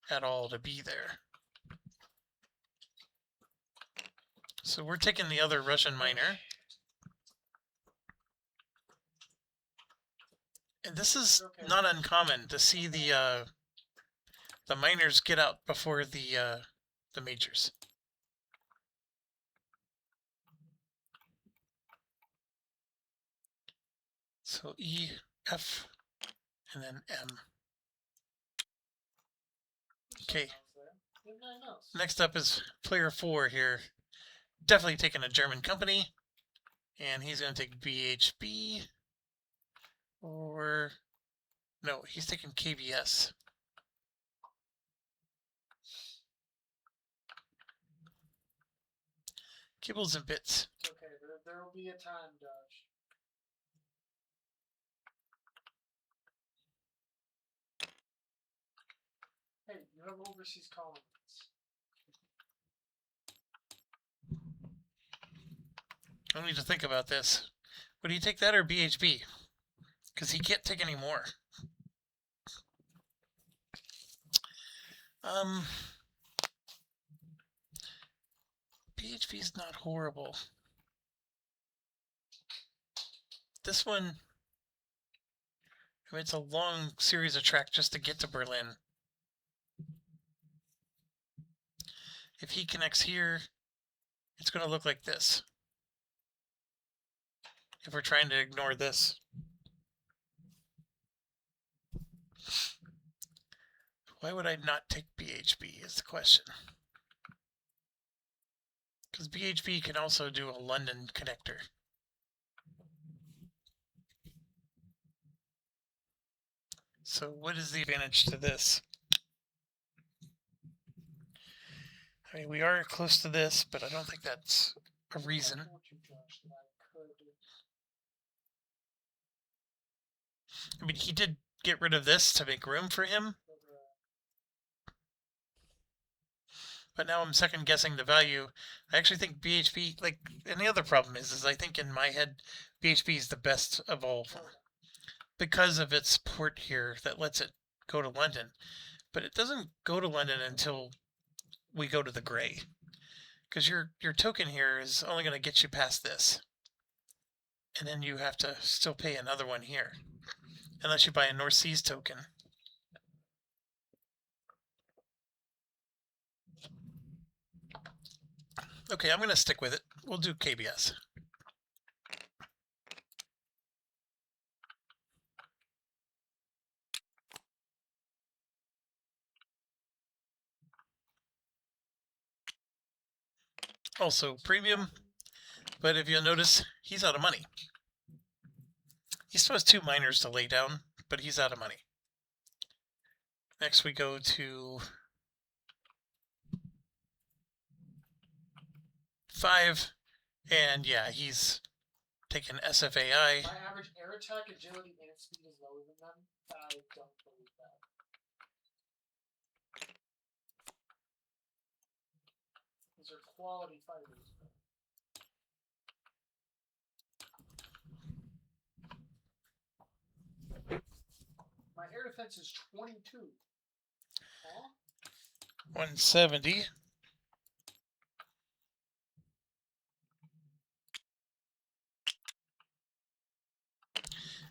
at all to be there. So we're taking the other Russian miner. And this is not uncommon to see the miners get out before the majors. So E, F, and then M. Okay. Next up is player 4 here. Definitely taking a German company. And he's going to take BHB. Or... no, he's taking KBS. Kibbles and bits. It's okay, there will be a time, Dodge. Hey, you have overseas colonies. I need to think about this. Would he take that or BHB? Because he can't take any more. BHB is not horrible. This one, I mean, it's a long series of tracks just to get to Berlin. If he connects here, it's going to look like this. If we're trying to ignore this. Why would I not take BHB is the question. Because BHB can also do a London connector. So what is the advantage to this? I mean, we are close to this, but I don't think that's a reason. I mean, he did get rid of this to make room for him. But now I'm second guessing the value. I actually think BHB, like, and the other problem is I think in my head, BHB is the best of all of them. Because of its port here that lets it go to London. But it doesn't go to London until we go to the gray. Because your token here is only going to get you past this. And then you have to still pay another one here. Unless you buy a North Seas token. Okay, I'm going to stick with it. We'll do KBS. Also premium, but if you'll notice, he's out of money. He still has 2 miners to lay down, but he's out of money. Next we go to 5, and yeah, he's taken SFAI. My average air attack, agility, and speed is lower than them. I don't believe that. These are quality fighters. My air defense is 22. Huh? 170.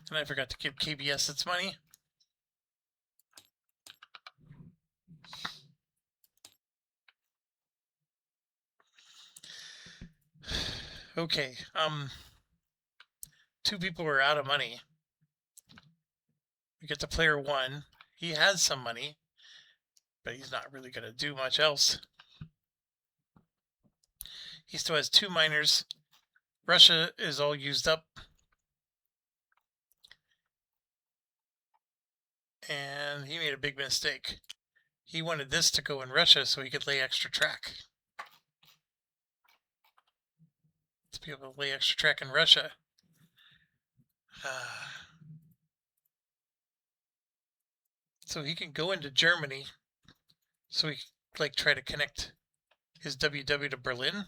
And I forgot to give KBS its money. Okay, 2 people are out of money. We get to player 1. He has some money, but he's not really going to do much else. He still has 2 miners. Russia is all used up. And he made a big mistake. He wanted this to go in Russia so he could lay extra track. To be able to lay extra track in Russia. So he can go into Germany. So he like try to connect his WW to Berlin.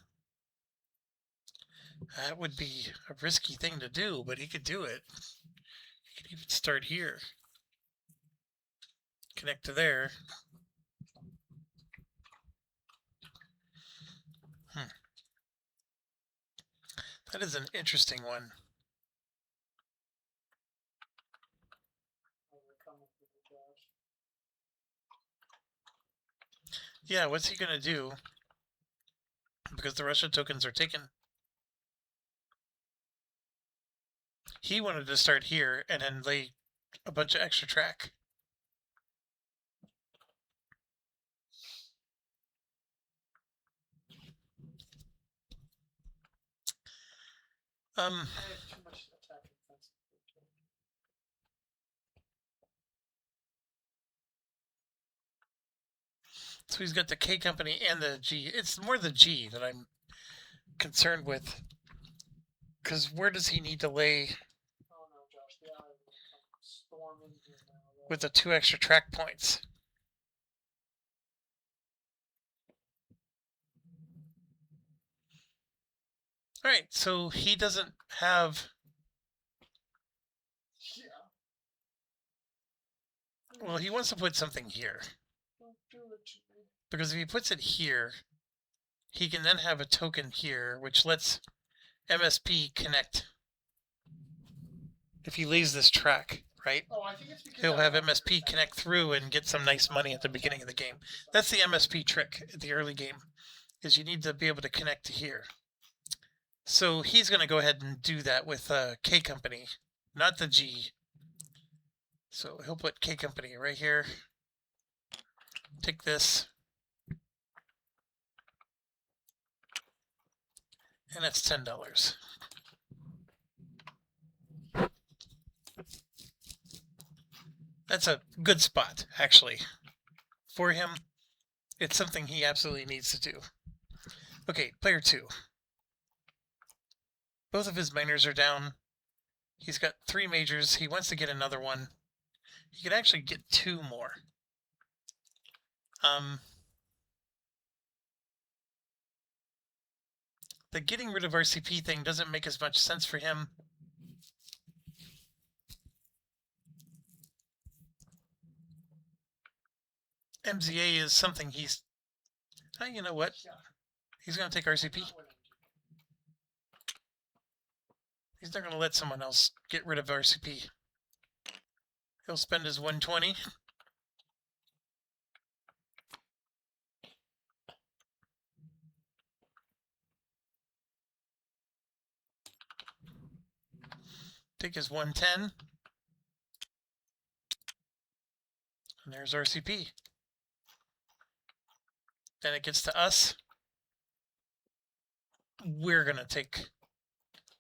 That would be a risky thing to do, but he could do it. He could even start here. Connect to there. That is an interesting one. Yeah, what's he going to do? Because the Russia tokens are taken. He wanted to start here and then lay a bunch of extra track. I have too much attack and defense. So he's got the K company and the G. It's more the G that I'm concerned with. Because where does he need to lay Oh no, Josh, the eye will come storming here now. with the 2 extra track points? Alright, so he doesn't have... Yeah. Well, he wants to put something here. Don't do it to me. Because if he puts it here, he can then have a token here, which lets MSP connect. If he lays this track, right? Oh, I think it's because He'll have MSP connect through and get some nice money at the beginning of the game. That's the MSP trick at the early game, is you need to be able to connect to here. So he's going to go ahead and do that with K company, not the G. So he'll put K company right here. Take this. And that's $10. That's a good spot, actually. For him, it's something he absolutely needs to do. Okay, player 2. Both of his miners are down. He's got 3 majors. He wants to get another one. He could actually get 2 more. The getting rid of RCP thing doesn't make as much sense for him. MZA is something he's... you know what? He's going to take RCP. He's not going to let someone else get rid of RCP. He'll spend his 120. Take his 110. And there's RCP. Then it gets to us. We're going to take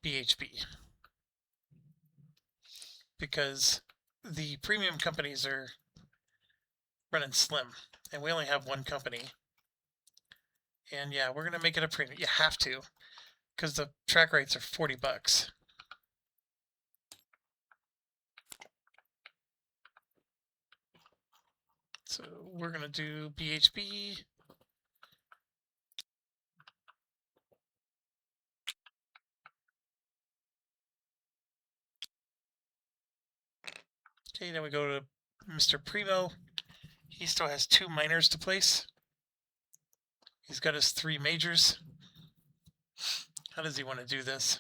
BHB. Because the premium companies are running slim. And we only have one company. And yeah, we're going to make it a premium. You have to. Because the track rates are $40. So we're going to do BHB. Okay, then we go to Mr. Primo. He still has 2 minors to place. He's got his 3 majors. How does he want to do this?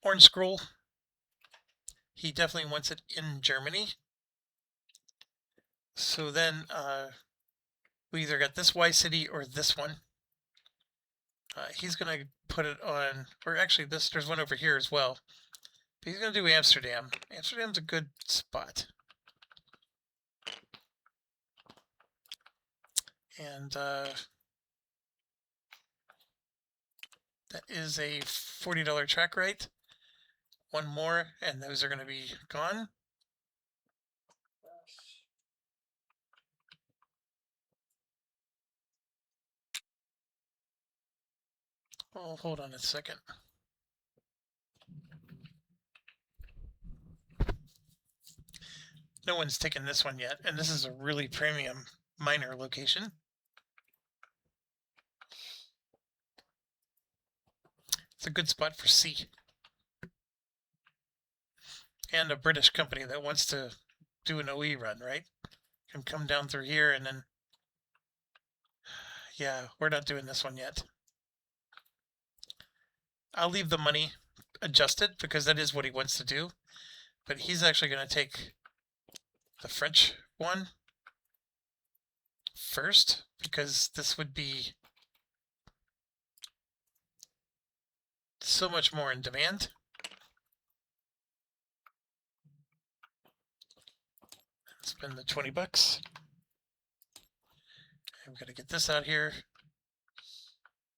Orange Scroll. He definitely wants it in Germany. So then we either got this Y City or this one. He's going to put it on, or actually there's one over here as well. But he's going to do Amsterdam. Amsterdam's a good spot. And that is a $40 track right. One more, and those are going to be gone. Oh, hold on a second. No one's taken this one yet, and this is a really premium miner location. It's a good spot for C. And a British company that wants to do an OE run, right? Can come down through here and then... Yeah, we're not doing this one yet. I'll leave the money adjusted because that is what he wants to do. But he's actually going to take the French one first because this would be so much more in demand. Spend the $20. I'm going to get this out here.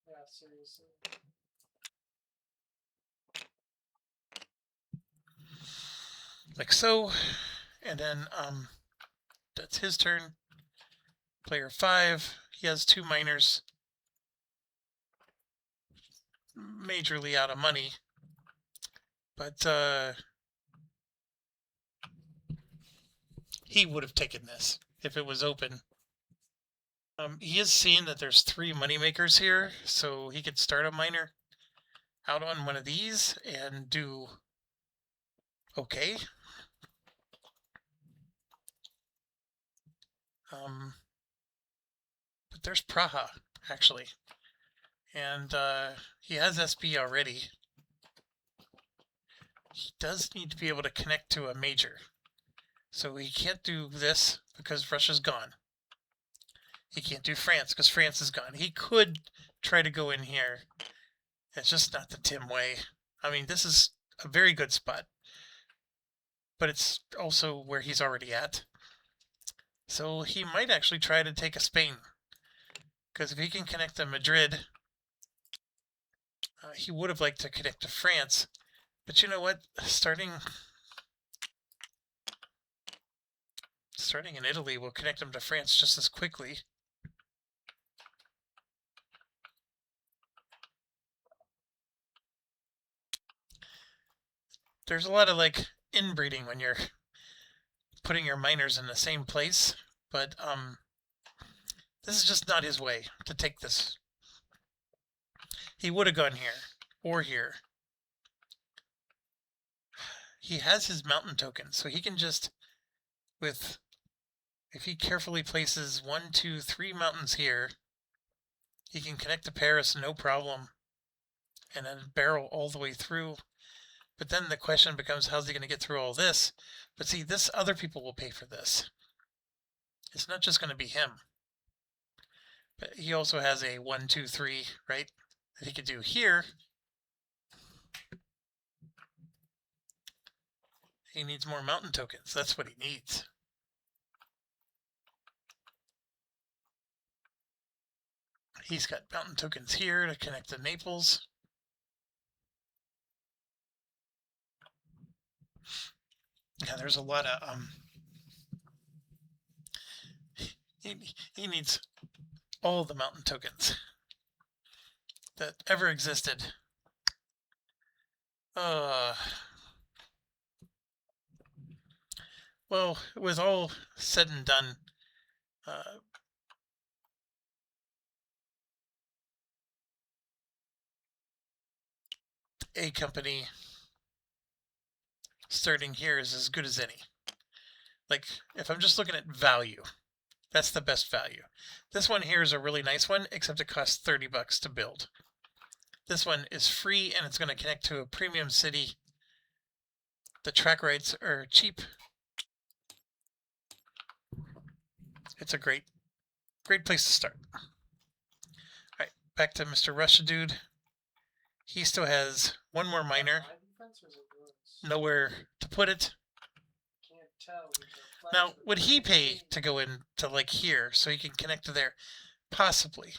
Yeah, seriously. Like so, and then that's his turn. Player 5, he has 2 miners. Majorly out of money, but he would have taken this if it was open. He is seeing that there's 3 moneymakers here, so he could start a miner out on one of these and do okay. But there's Praha, actually. And he has SB already. He does need to be able to connect to a major. So he can't do this because Russia's gone. He can't do France because France is gone. He could try to go in here. It's just not the Tim way. I mean, this is a very good spot. But it's also where he's already at. So he might actually try to take a Spain. Because if he can connect to Madrid, he would have liked to connect to France. But you know what? Starting in Italy will connect him to France just as quickly. There's a lot of like inbreeding when you're putting your miners in the same place, but this is just not his way to take this. He would have gone here or here. He has his mountain token, so he can just, if he carefully places 1, 2, 3 mountains here, he can connect to Paris no problem and then barrel all the way through. But then the question becomes, how's he going to get through all this? But see, this other people will pay for this. It's not just going to be him. But he also has a 1, 2, 3, right? That he could do here. He needs more mountain tokens. That's what he needs. He's got mountain tokens here to connect to Naples. Yeah, there's a lot of he needs all the mountain tokens that ever existed. Well, with all said and done, a company starting here is as good as any. Like, if I'm just looking at value, that's the best value. This one here is a really nice one, except it costs $30 to build. This one is free, and it's going to connect to a premium city. The track rights are cheap. It's a great place to start. All right, back to Mr. Russia Dude. he still has one more miner, My defense or is it yours? nowhere to put it. Can't tell. These are Now, flags, but would he they're pay green. to go into like here so he can connect to there? Possibly.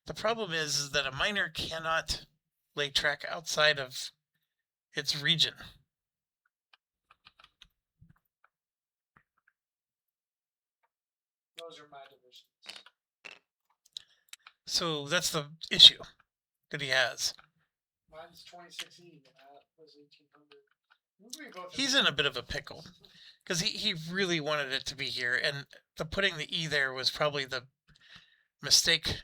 The problem is that a miner cannot lay track outside of its region. Those are my divisions. So that's the issue that he has. Mine's 26E and that was 1800. We both He's in a bit of a pickle because he really wanted it to be here, and the putting the E there was probably the mistake.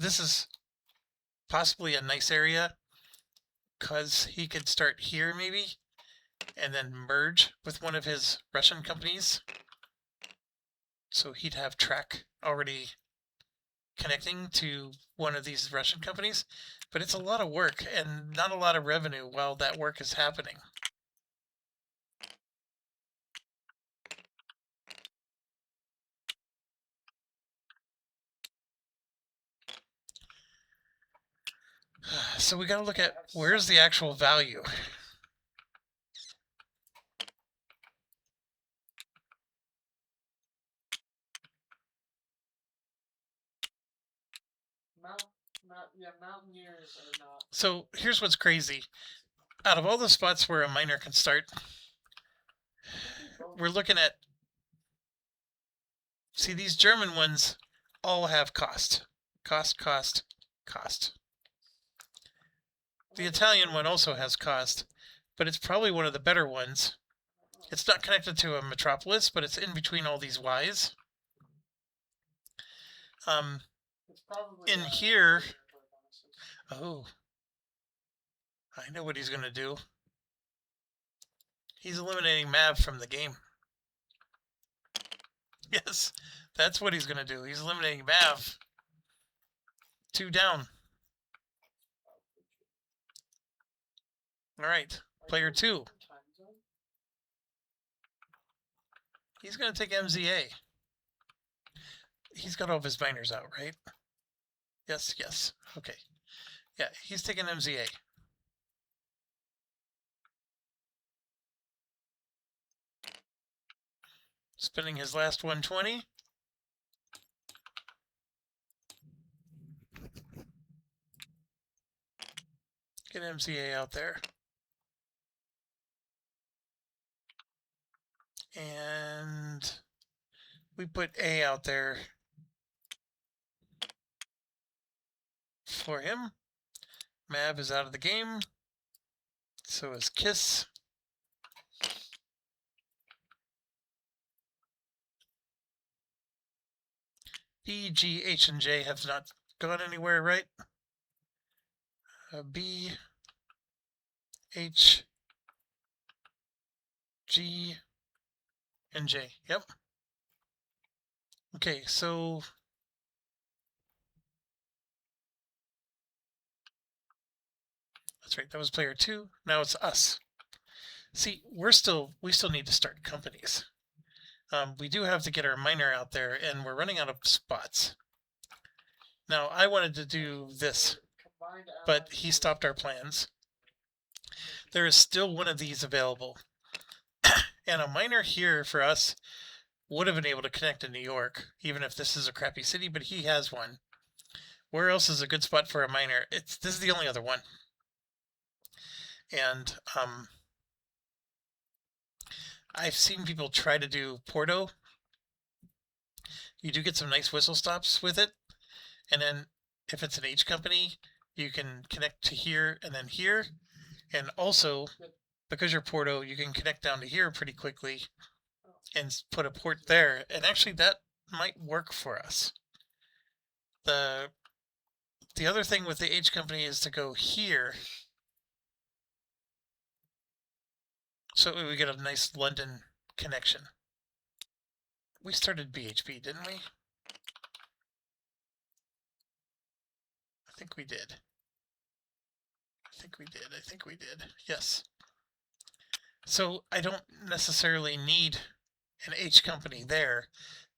This is possibly a nice area because he could start here maybe and then merge with one of his Russian companies. So he'd have track already connecting to one of these Russian companies, but it's a lot of work and not a lot of revenue while that work is happening. So we got to look at where's the actual value. Mountaineers are not. So here's what's crazy. Out of all the spots where a miner can start, we're looking at, see, these German ones all have cost. Cost. The Italian one also has cost, but it's probably one of the better ones. It's not connected to a metropolis, but it's in between all these Ys. In here, oh, I know what he's going to do. He's eliminating Mav from the game. Yes, that's what he's going to do. He's eliminating Mav. 2 down. All right, player 2. He's going to take MZA. He's got all of his miners out, right? Yes. Okay. Yeah, he's taking MZA. Spending his last 120. Get MZA out there. And we put A out there for him. Mav is out of the game. So is Kiss. B, G, H, and J have not gone anywhere, right? B, H, G, and J. Yep. Okay, so that's right. That was player 2. Now it's us. See, we still need to start companies. We do have to get our miner out there, and we're running out of spots. Now, I wanted to do this, but he stopped our plans. There is still one of these available. And a miner here for us would have been able to connect to New York, even if this is a crappy city, but he has one. Where else is a good spot for a miner? This is the only other one. And I've seen people try to do Porto. You do get some nice whistle stops with it. And then if it's an H company, you can connect to here and then here. And also, because you're Porto, you can connect down to here pretty quickly and put a port there. And actually, that might work for us. The other thing with the H company is to go here. So we get a nice London connection. We started BHP, didn't we? I think we did. Yes. So I don't necessarily need an H company there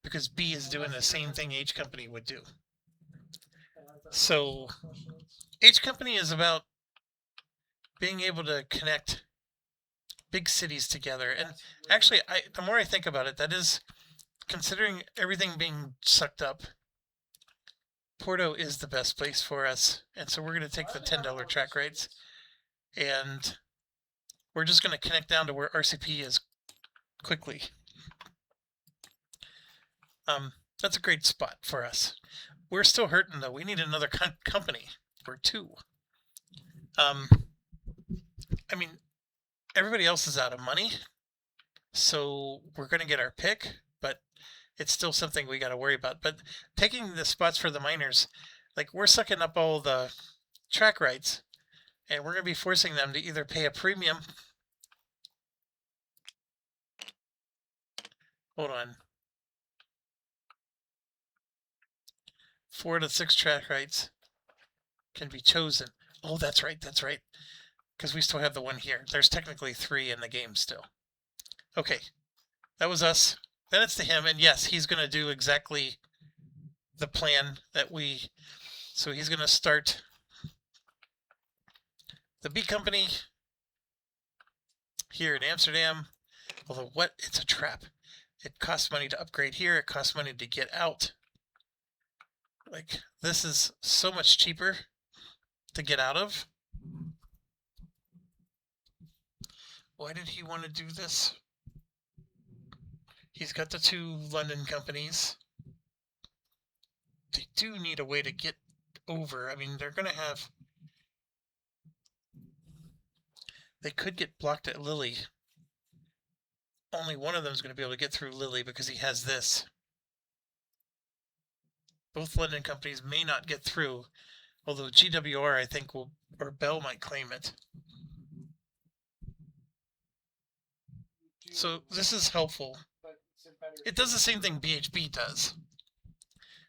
because B is doing the same thing H company would do. And I thought So questions. H company is about being able to connect big cities together. And That's really- actually, the more I think about it, that is, considering everything being sucked up, Porto is the best place for us. And so we're going to take the $10 track rights, and we're just going to connect down to where RCP is quickly. That's a great spot for us. We're still hurting though. We need another company or two. I mean, everybody else is out of money, so we're going to get our pick, but it's still something we got to worry about. But taking the spots for the miners, like, we're sucking up all the track rights, and we're going to be forcing them to either pay a premium. Hold on. 4 to 6 track rights can be chosen. Oh, that's right. That's right. Because we still have the one here. There's technically 3 in the game still. Okay. That was us. Then it's to him. And yes, he's going to do exactly the plan that we... So he's going to start the B company here in Amsterdam. Although, what? It's a trap. It costs money to upgrade here. It costs money to get out. Like, this is so much cheaper to get out of. Why did he want to do this? He's got the 2 London companies. They do need a way to get over. I mean, they're going to have... They could get blocked at Lille. Only one of them is going to be able to get through Lille because he has this. Both London companies may not get through, although GWR, I think, will, or Bell might claim it. So this is helpful. But it's a better It does the same thing BHB does.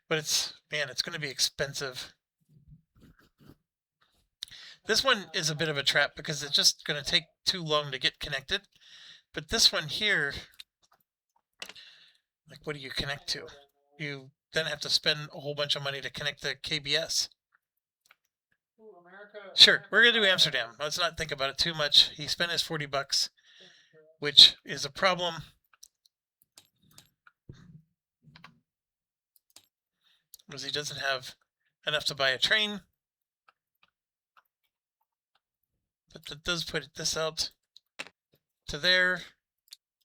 But it's, man, it's going to be expensive. This one is a bit of a trap because it's just going to take too long to get connected. But this one here, like, what do you connect to? You then have to spend a whole bunch of money to connect to KBS. Ooh, America, Sure, we're going to do Amsterdam. Let's not think about it too much. He spent his $40, which is a problem. Because he doesn't have enough to buy a train. But that does put this out to there.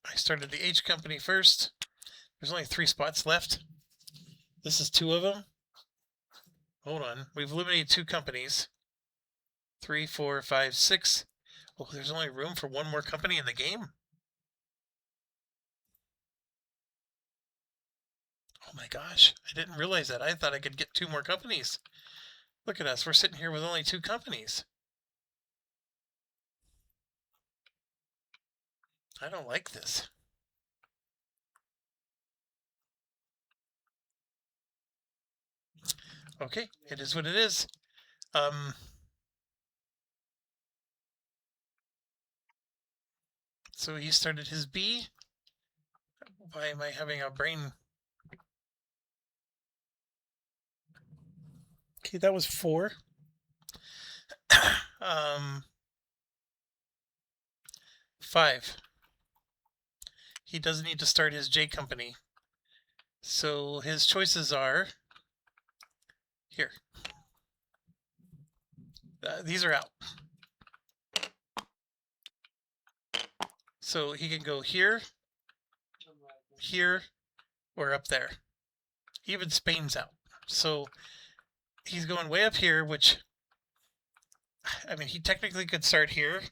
I started the H company first. There's only 3 spots left. This is 2 of them. Hold on. We've eliminated 2 companies. 3, 4, 5, 6. Oh, there's only room for 1 more company in the game? Oh my gosh. I didn't realize that. I thought I could get 2 more companies. Look at us. We're sitting here with only 2 companies. I don't like this. Okay, it is what it is. So he started his B. Why am I having a brain? Okay, that was 4. 5. He does need to start his J company. So his choices are here. These are out. So he can go here, here, or up there. Even Spain's out. So he's going way up here, which, I mean, he technically could start here,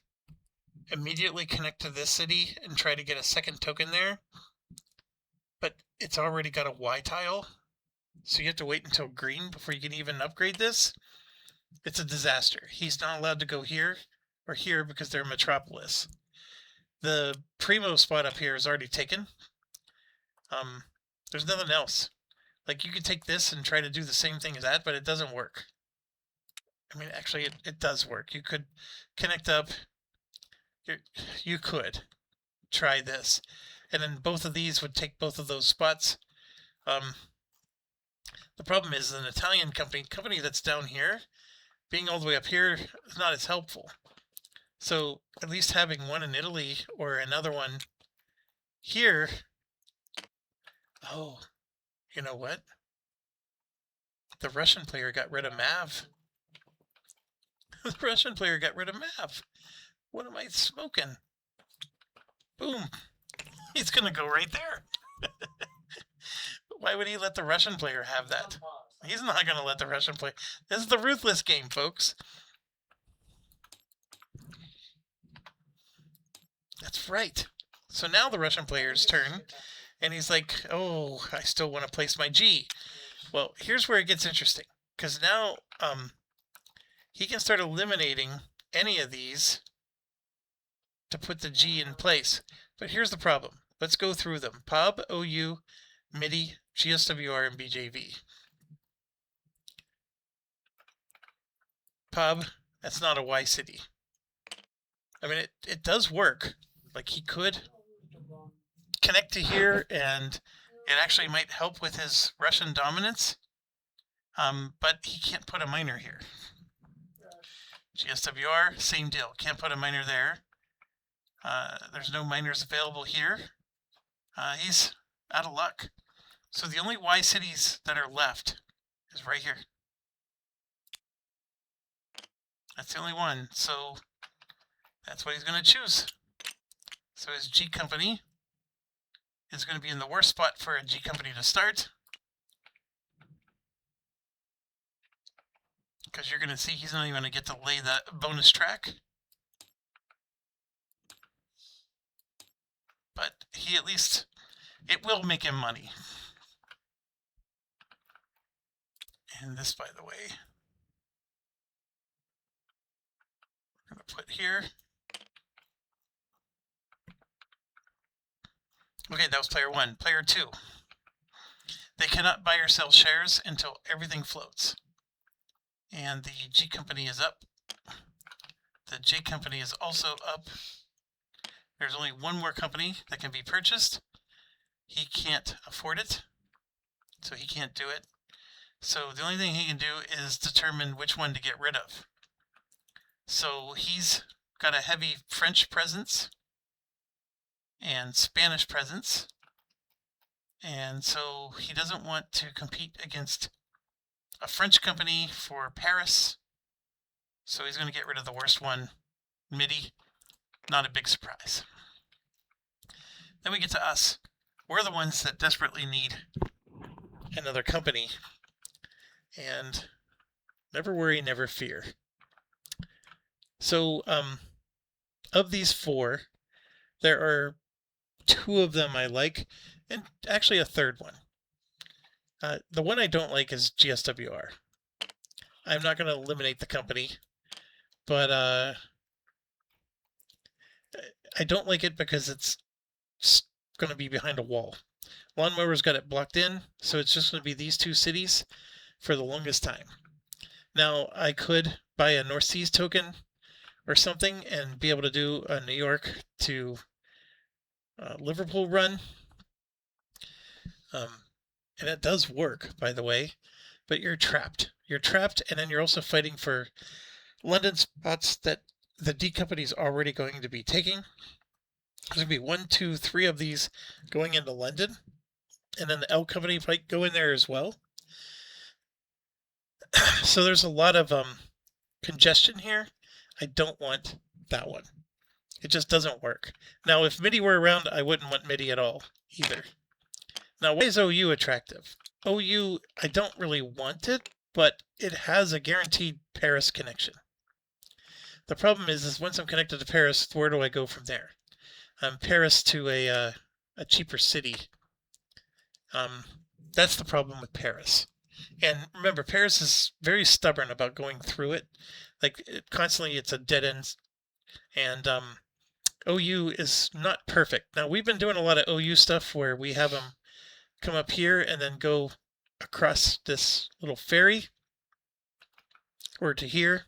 immediately connect to this city, and try to get a second token there. But it's already got a Y tile, so you have to wait until green before you can even upgrade this. It's a disaster. He's not allowed to go here or here because they're a metropolis. The Primo spot up here is already taken. There's nothing else. Like, you could take this and try to do the same thing as that, but it doesn't work. I mean, actually, it does work. You could connect up. You could try this. And then both of these would take both of those spots. The problem is an Italian company that's down here, being all the way up here is not as helpful. So at least having one in Italy or another one here. Oh, you know what? The Russian player got rid of Mav. The Russian player got rid of Mav. What am I smoking? Boom. He's going to go right there. Why would he let the Russian player have that? He's not going to let the Russian play. This is the ruthless game, folks. That's right. So now the Russian player's turn, and he's like, oh, I still want to place my G. Well, here's where it gets interesting, because now he can start eliminating any of these to put the G in place. But here's the problem. Let's go through them. POB, OU, MIDI, GSWR, and BJV. POB, that's not a Y city. I mean, it does work. Like, he could connect to here, and it actually might help with his Russian dominance. But he can't put a minor here. GSWR, same deal. Can't put a minor there. There's no minors available here. He's out of luck. So the only Y cities that are left is right here. That's the only one. So that's what he's going to choose. So his G company is going to be in the worst spot for a G company to start. Because you're going to see he's not even going to get to lay that bonus track. But he at least, it will make him money. And this, by the way, we're going to put here. Okay, that was player 1. Player 2. They cannot buy or sell shares until everything floats. And the G company is up. The J company is also up. There's only one more company that can be purchased. He can't afford it, so he can't do it. So the only thing he can do is determine which one to get rid of. So he's got a heavy French presence and Spanish presence. And so he doesn't want to compete against a French company for Paris. So he's going to get rid of the worst one, MIDI. Not a big surprise. Then we get to us. We're the ones that desperately need another company. And never worry, never fear. So of these 4, there are 2 of them I like, and actually a third one. The one I don't like is GSWR. I'm not going to eliminate the company, but I don't like it because it's going to be behind a wall. Lawnmower's got it blocked in, so it's just going to be these 2 cities for the longest time. Now, I could buy a North Seas token or something and be able to do a New York to Liverpool run. And it does work, by the way, but you're trapped. You're trapped, and then you're also fighting for London spots that the D company is already going to be taking. There's going to be 1, 2, 3 of these going into London, and then the L company might go in there as well. So there's a lot of congestion here. I don't want that one. It just doesn't work. Now, if MIDI were around, I wouldn't want MIDI at all either. Now, why is OU attractive? OU, I don't really want it, but it has a guaranteed Paris connection. The problem is once I'm connected to Paris, where do I go from there? Paris to a cheaper city. That's the problem with Paris. And remember, Paris is very stubborn about going through it. Like, constantly it's a dead end. And OU is not perfect. Now, we've been doing a lot of OU stuff where we have them come up here and then go across this little ferry or to here.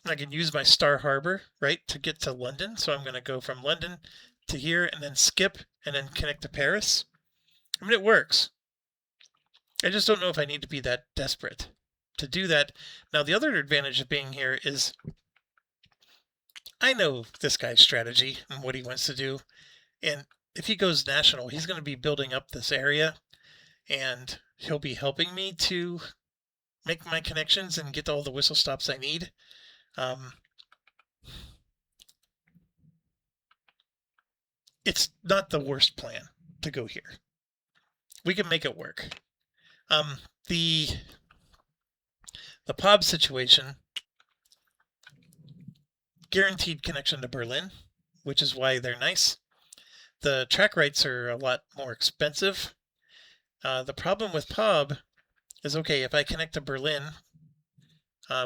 I can use my Star Harbor, right, to get to London. So I'm going to go from London to here and then skip and then connect to Paris. I mean, it works. I just don't know if I need to be that desperate to do that. Now, the other advantage of being here is I know this guy's strategy and what he wants to do. And if he goes national, he's going to be building up this area, and he'll be helping me to make my connections and get all the whistle stops I need. It's not the worst plan to go here. We can make it work. The POB situation, guaranteed connection to Berlin, which is why they're nice. The track rights are a lot more expensive. The problem with POB is, okay, if I connect to Berlin,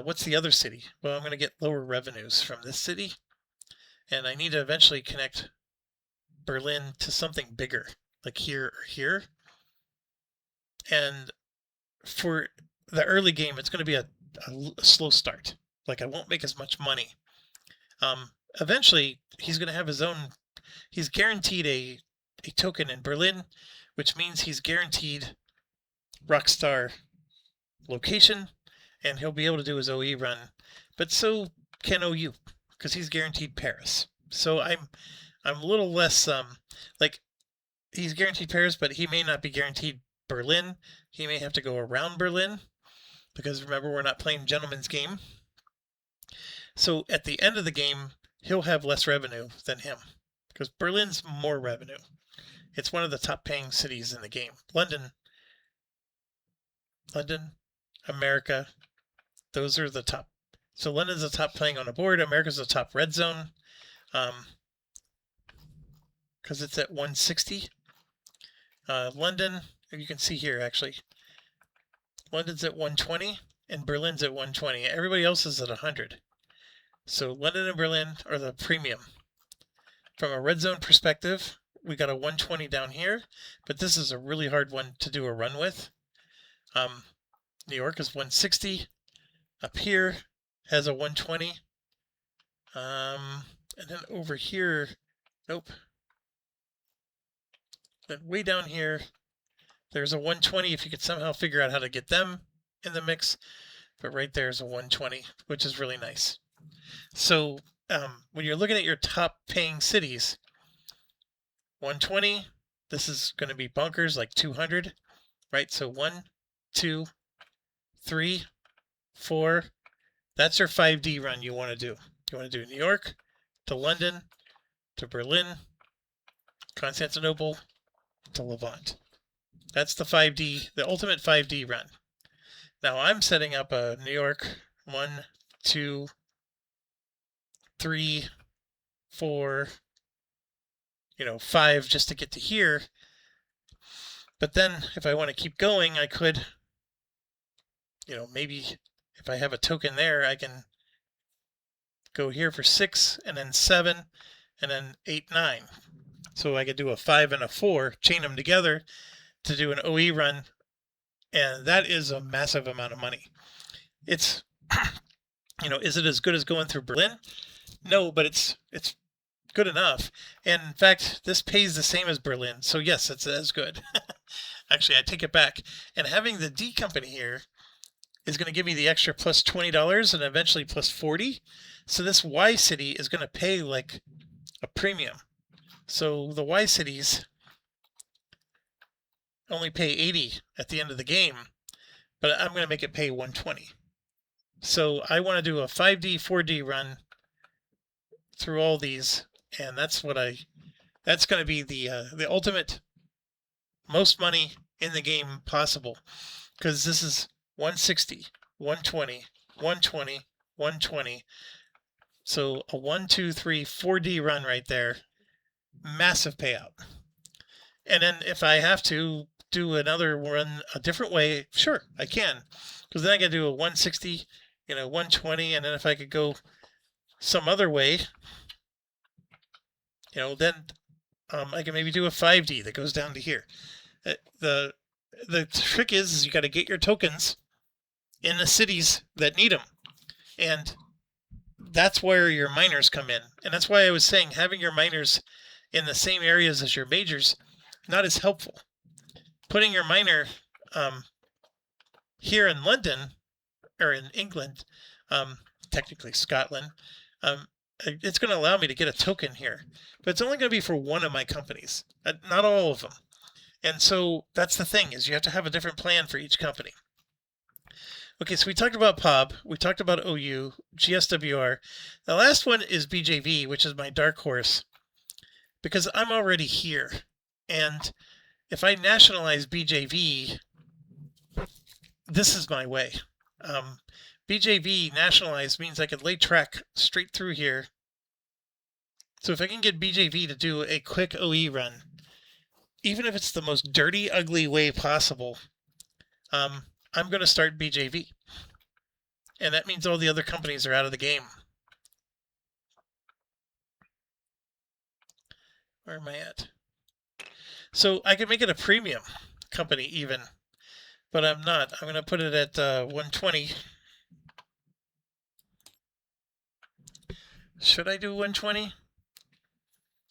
what's the other city? Well, I'm going to get lower revenues from this city, and I need to eventually connect Berlin to something bigger, like here or here. And for the early game, it's going to be a slow start. Like, I won't make as much money. Eventually, he's going to have his own. He's guaranteed a token in Berlin, which means he's guaranteed Rockstar location, and he'll be able to do his OE run. But so can OU, because he's guaranteed Paris. So I'm a little less like, he's guaranteed Paris, but he may not be guaranteed Berlin. He may have to go around Berlin, because remember, we're not playing gentleman's game. So at the end of the game, he'll have less revenue than him, because Berlin's more revenue. It's one of the top paying cities in the game. London, America, those are the top. So London's the top playing on the board. America's the top red zone, because it's at 160. London, you can see here actually, London's at 120 and Berlin's at 120. Everybody else is at 100. So London and Berlin are the premium. From a red zone perspective, we got a 120 down here, but this is a really hard one to do a run with. New York is 160. Up here has a 120. And then over here, nope. Then way down here, there's a 120 if you could somehow figure out how to get them in the mix. But right there's a 120, which is really nice. So when you're looking at your top paying cities, 120, this is going to be bunkers like 200, right? So 1, 2, 3, 4. That's your 5D run you want to do. You want to do New York to London to Berlin, Constantinople to Levant. That's the 5D, the ultimate 5D run. Now I'm setting up a New York 1, 2, 3, 4, 5 just to get to here. But then if I want to keep going, I could, maybe if I have a token there, I can go here for 6 and then 7 and then 8, 9. So I could do a 5 and a 4, chain them together to do an OE run. And that is a massive amount of money. It's, is it as good as going through Berlin? No, but it's good enough. And in fact, this pays the same as Berlin. So yes, it's as good. Actually, I take it back. And having the D company here is going to give me the extra plus $20 and eventually plus 40. So this Y city is going to pay like a premium. So the Y cities only pay 80 at the end of the game, but I'm going to make it pay 120. So I want to do a 5D, 4D run through all these, and that's going to be the ultimate most money in the game possible, because this is 160, 120, 120, 120. So a 1, 2, 3, 4D run right there, massive payout. And then if I have to do another run a different way, sure, I can. Because then I can do a 160, 120, and then if I could go some other way, then I can maybe do a 5D that goes down to here. The trick is you got to get your tokens in the cities that need them. And that's where your miners come in. And that's why I was saying having your miners in the same areas as your majors, not as helpful. Putting your miner here in London, or in England, technically Scotland, it's going to allow me to get a token here, but it's only going to be for one of my companies, not all of them. And so that's the thing, is you have to have a different plan for each company. Okay, so we talked about POB, we talked about OU, GSWR. The last one is BJV, which is my dark horse, because I'm already here. And if I nationalize BJV, this is my way. BJV nationalized means I could lay track straight through here. So if I can get BJV to do a quick OE run, even if it's the most dirty, ugly way possible, I'm going to start BJV. And that means all the other companies are out of the game. Where am I at? So I could make it a premium company even, but I'm not. I'm going to put it at 120. Should I do 120?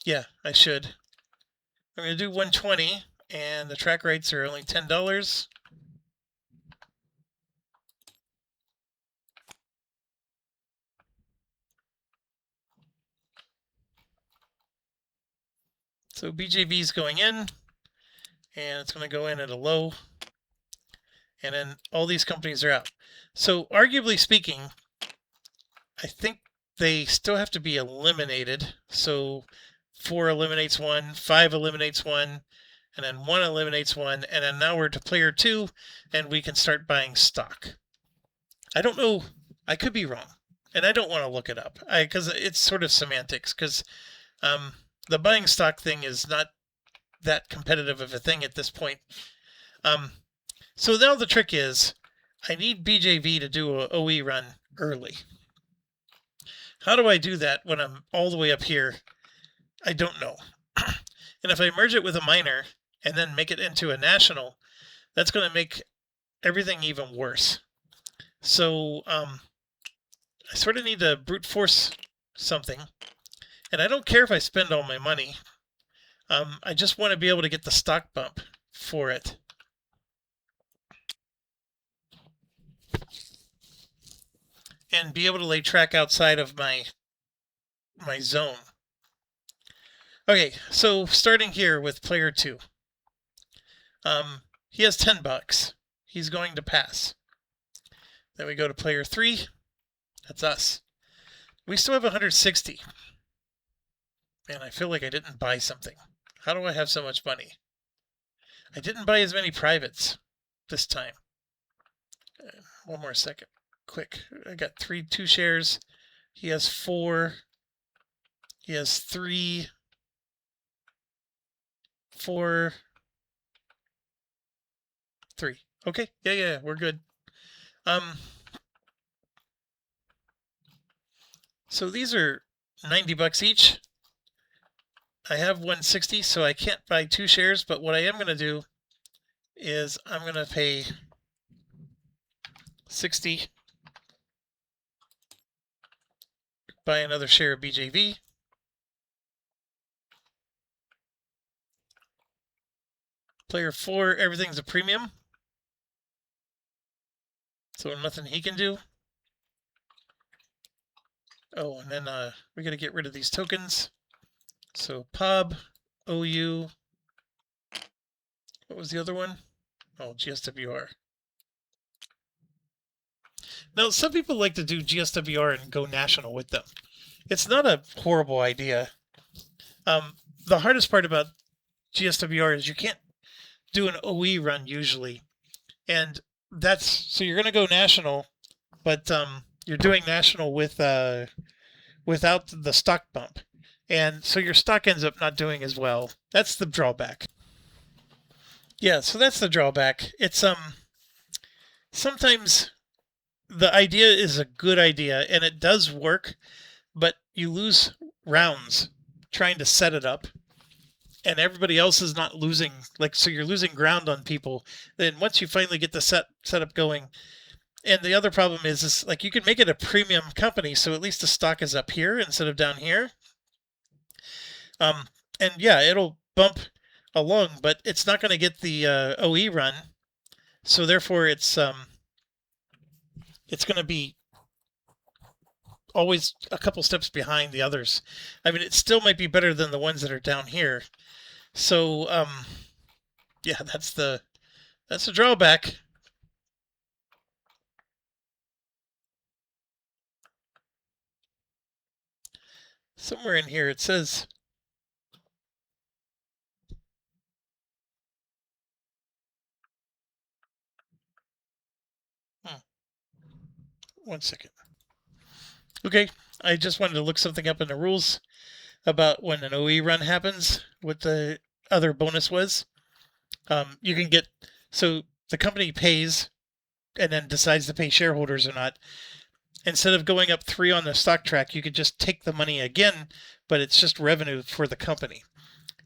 Yeah, I should. I'm going to do 120, and the track rates are only $10. So BJV is going in, and it's going to go in at a low, and then all these companies are out. So arguably speaking, I think they still have to be eliminated. So 4 eliminates 1, 5 eliminates 1, and then 1 eliminates 1, and then now we're to player 2, and we can start buying stock. I don't know. I could be wrong, and I don't want to look it up because it's sort of semantics, because the buying stock thing is not that competitive of a thing at this point. So now the trick is I need BJV to do a OE run early. How do I do that when I'm all the way up here? I don't know. And if I merge it with a minor and then make it into a national, that's going to make everything even worse. So I sort of need to brute force something. And I don't care if I spend all my money. I just want to be able to get the stock bump for it. And be able to lay track outside of my zone. Okay, so starting here with player 2. He has $10. He's going to pass. Then we go to player 3. That's us. We still have 160. Man, I feel like I didn't buy something. How do I have so much money? I didn't buy as many privates this time. One more second. Quick. I got 2 shares. He has 4. He has 3. 4. 3. Okay. Yeah, we're good. So these are $90 each. I have 160, so I can't buy 2 shares, but what I am going to do is I'm going to pay 60, buy another share of BJV. Player 4, everything's a premium, so nothing he can do. Oh, and then we got to get rid of these tokens. So POB, OU, what was the other one? Oh, GSWR. Now, some people like to do GSWR and go national with them. It's not a horrible idea. The hardest part about GSWR is you can't do an OE run usually. And that's, so you're going to go national, but you're doing national with without the stock bump. And so your stock ends up not doing as well. That's the drawback. Yeah, so that's the drawback. It's sometimes the idea is a good idea and it does work, but you lose rounds trying to set it up. And everybody else is not losing, so you're losing ground on people. Then once you finally get the setup going, and the other problem is you can make it a premium company, so at least the stock is up here instead of down here. And yeah, it'll bump along, but it's not going to get the OE run. So therefore, it's it's going to be always a couple steps behind the others. I mean, it still might be better than the ones that are down here. So, yeah, that's the drawback. Somewhere in here it says one second. Okay, I just wanted to look something up in the rules about when an OE run happens, what the other bonus was. You can get, so the company pays and then decides to pay shareholders or not. Instead of going up 3 on the stock track, you could just take the money again, but it's just revenue for the company.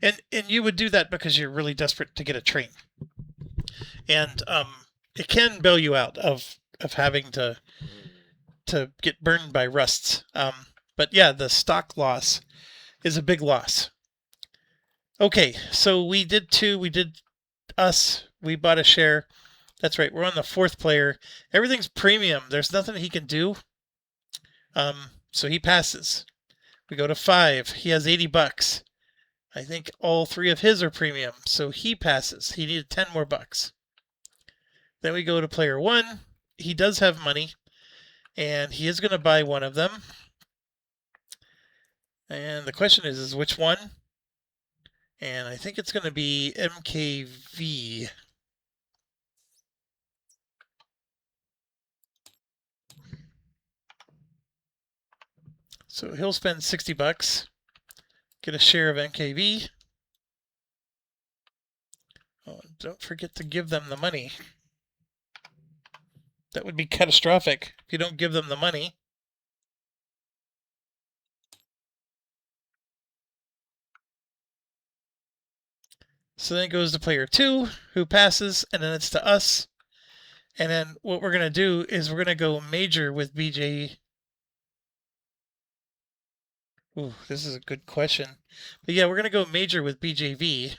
And you would do that because you're really desperate to get a train. And it can bail you out of having to get burned by rusts. But yeah, the stock loss is a big loss. Okay, so we did 2. We did us. We bought a share. That's right. We're on the 4th player. Everything's premium. There's nothing he can do. So he passes. We go to 5. He has $80. I think all 3 of his are premium. So he passes. He needed 10 more bucks. Then we go to player 1. He does have money. And he is going to buy one of them. And the question is which one? And I think it's going to be MKV. So he'll spend $60, get a share of MKV. Oh, don't forget to give them the money. That would be catastrophic if you don't give them the money. So then it goes to player 2, who passes, and then it's to us. And then what we're going to do is we're going to go major with BJ. Ooh, this is a good question. But yeah, we're going to go major with BJV.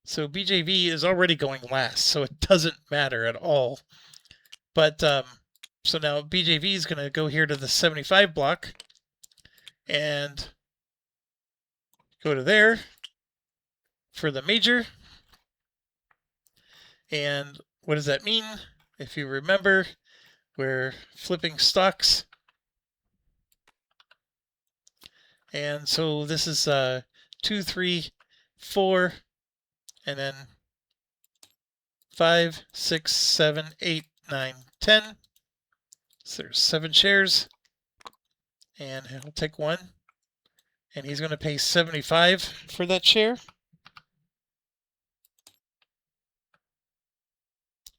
So BJV is already going last, so it doesn't matter at all. But so now BJV is going to go here to the 75 block and go to there for the major. And what does that mean? If you remember, we're flipping stocks. And so this is 2, 3, 4, and then 5, 6, 7, 8, 9, 10. So there's 7 shares. And he'll take 1. And he's going to pay 75 for that share.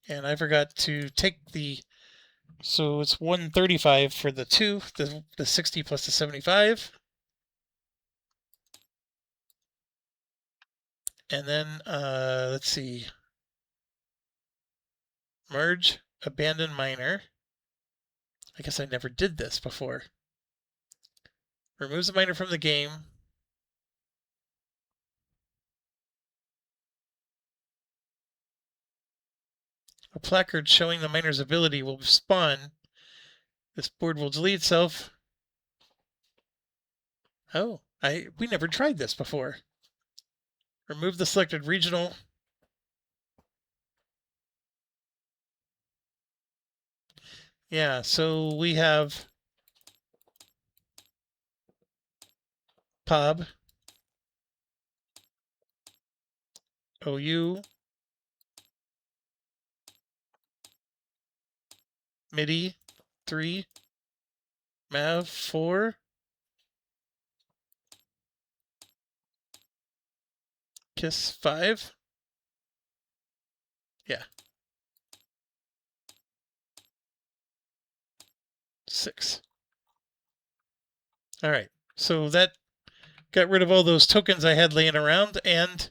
And I forgot to take the, so it's 135 for the 2, the 60 plus the 75. And then, let's see, merge, abandon miner. I guess I never did this before. Removes the miner from the game. A placard showing the miner's ability will spawn. This board will delete itself. Oh, we never tried this before. Remove the selected regional. Yeah, so we have POB, OU, MIDI 3, MAV 4, KISS 5. Yeah. 6. All right, so that got rid of all those tokens I had laying around, and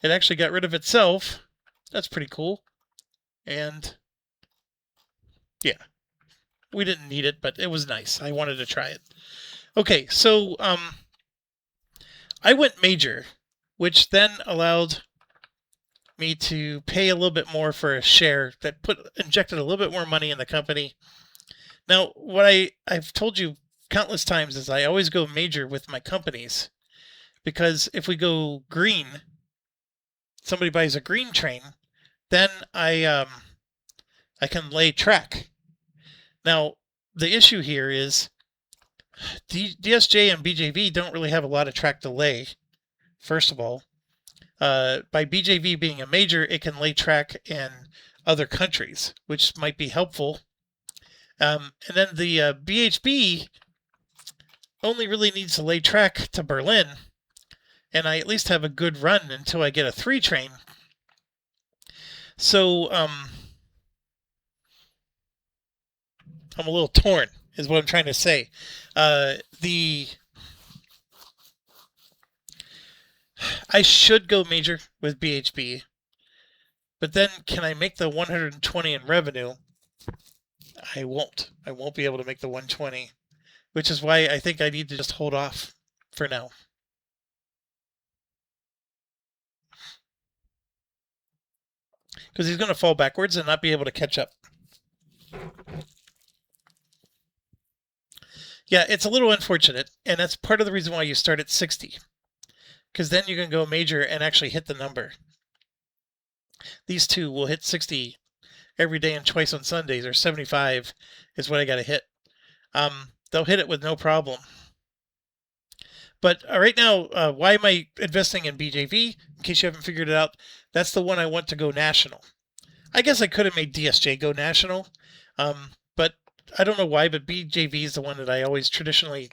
it actually got rid of itself. That's pretty cool. And yeah, we didn't need it, but it was nice. I wanted to try it. Okay, so I went major, which then allowed me to pay a little bit more for a share that injected a little bit more money in the company. Now, what I've told you countless times is I always go major with my companies, because if we go green, somebody buys a green train, then I can lay track. Now, the issue here is DSJ and BJV don't really have a lot of track to lay, first of all. By BJV being a major, it can lay track in other countries, which might be helpful. And then the BHB only really needs to lay track to Berlin, and I at least have a good run until I get a 3 train. So I'm a little torn, is what I'm trying to say. I should go major with BHB, but then can I make the 120 in revenue? I won't. I won't be able to make the 120, which is why I think I need to just hold off for now. Because he's going to fall backwards and not be able to catch up. Yeah, it's a little unfortunate, and that's part of the reason why you start at 60. Because then you can go major and actually hit the number. These two will hit 60 every day and twice on Sundays, or 75 is what I got to hit. They'll hit it with no problem. But right now, why am I investing in BJV? In case you haven't figured it out, that's the one I want to go national. I guess I could have made DSJ go national, but I don't know why, but BJV is the one that I always traditionally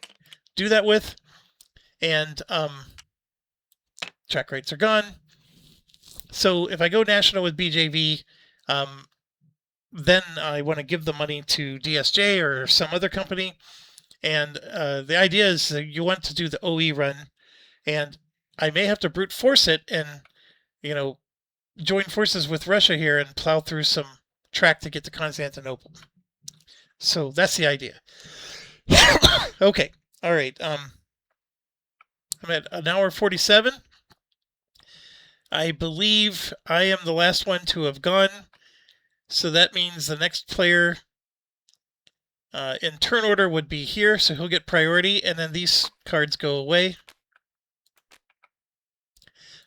do that with. And track rates are gone. So if I go national with BJV, then I want to give the money to DSJ or some other company. And the idea is that you want to do the OE run, and I may have to brute force it and, join forces with Russia here and plow through some track to get to Constantinople. So that's the idea. Okay. All right. I'm at 1 hour 47. I believe I am the last one to have gone. So that means the next player in turn order would be here. So he'll get priority, and then these cards go away.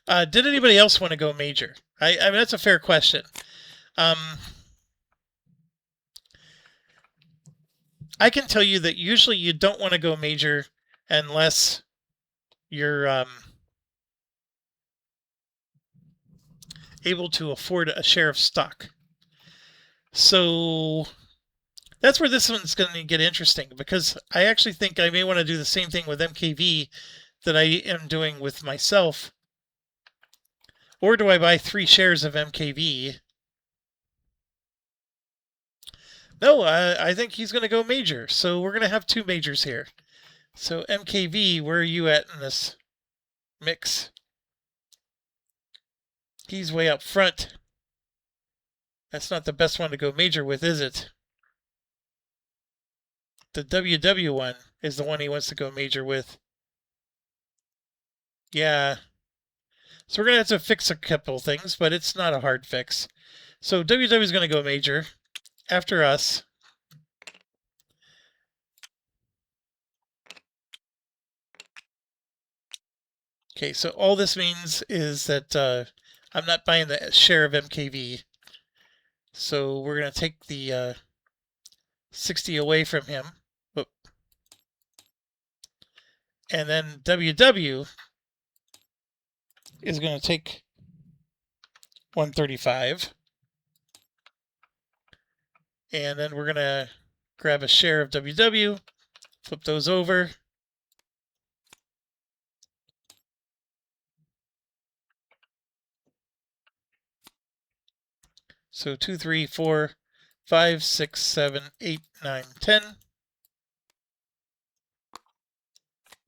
Did anybody else want to go major? I mean, that's a fair question. I can tell you that usually you don't want to go major unless you're able to afford a share of stock. So that's where this one's going to get interesting, because I actually think I may want to do the same thing with MKV that I am doing with myself. Or do I buy 3 shares of MKV? No, I think he's going to go major. So we're going to have 2 majors here. So MKV, where are you at in this mix? He's way up front. That's not the best one to go major with, is it? The WW one is the one he wants to go major with. Yeah. So we're going to have to fix a couple things, but it's not a hard fix. So WW is going to go major after us. Okay, so all this means is that I'm not buying the share of MKV. So we're going to take the 60 away from him. Whoop. And then WW is going to take 135. And then we're going to grab a share of WW, flip those over. So 2, 3, 4, 5, 6, 7, 8, 9, 10.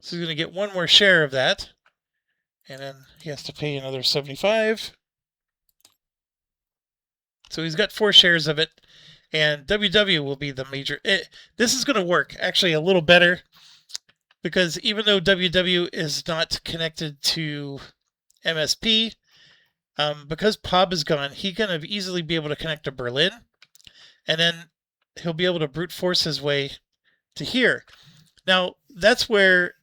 So he's going to get 1 more share of that. And then he has to pay another 75. So he's got 4 shares of it. And WW will be the major. This is going to work actually a little better, because even though WW is not connected to MSP, because POB is gone, he can easily be able to connect to Berlin. And then he'll be able to brute force his way to here. Now, that's where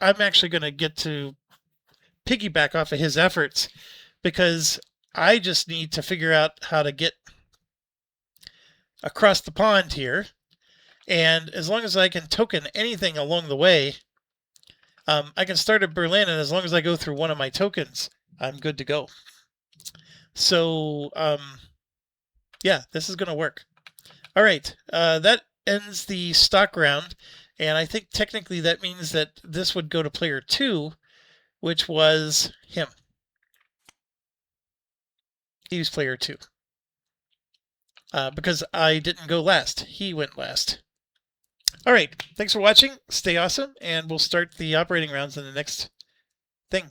I'm actually going to get to piggyback off of his efforts, because I just need to figure out how to get across the pond here. And as long as I can token anything along the way, I can start at Berlin, and as long as I go through one of my tokens, I'm good to go. So, yeah, this is going to work. All right, that ends the stock round, and I think technically that means that this would go to player 2, which was him. He was player 2. Because I didn't go last. He went last. All right, thanks for watching. Stay awesome, and we'll start the operating rounds in the next thing.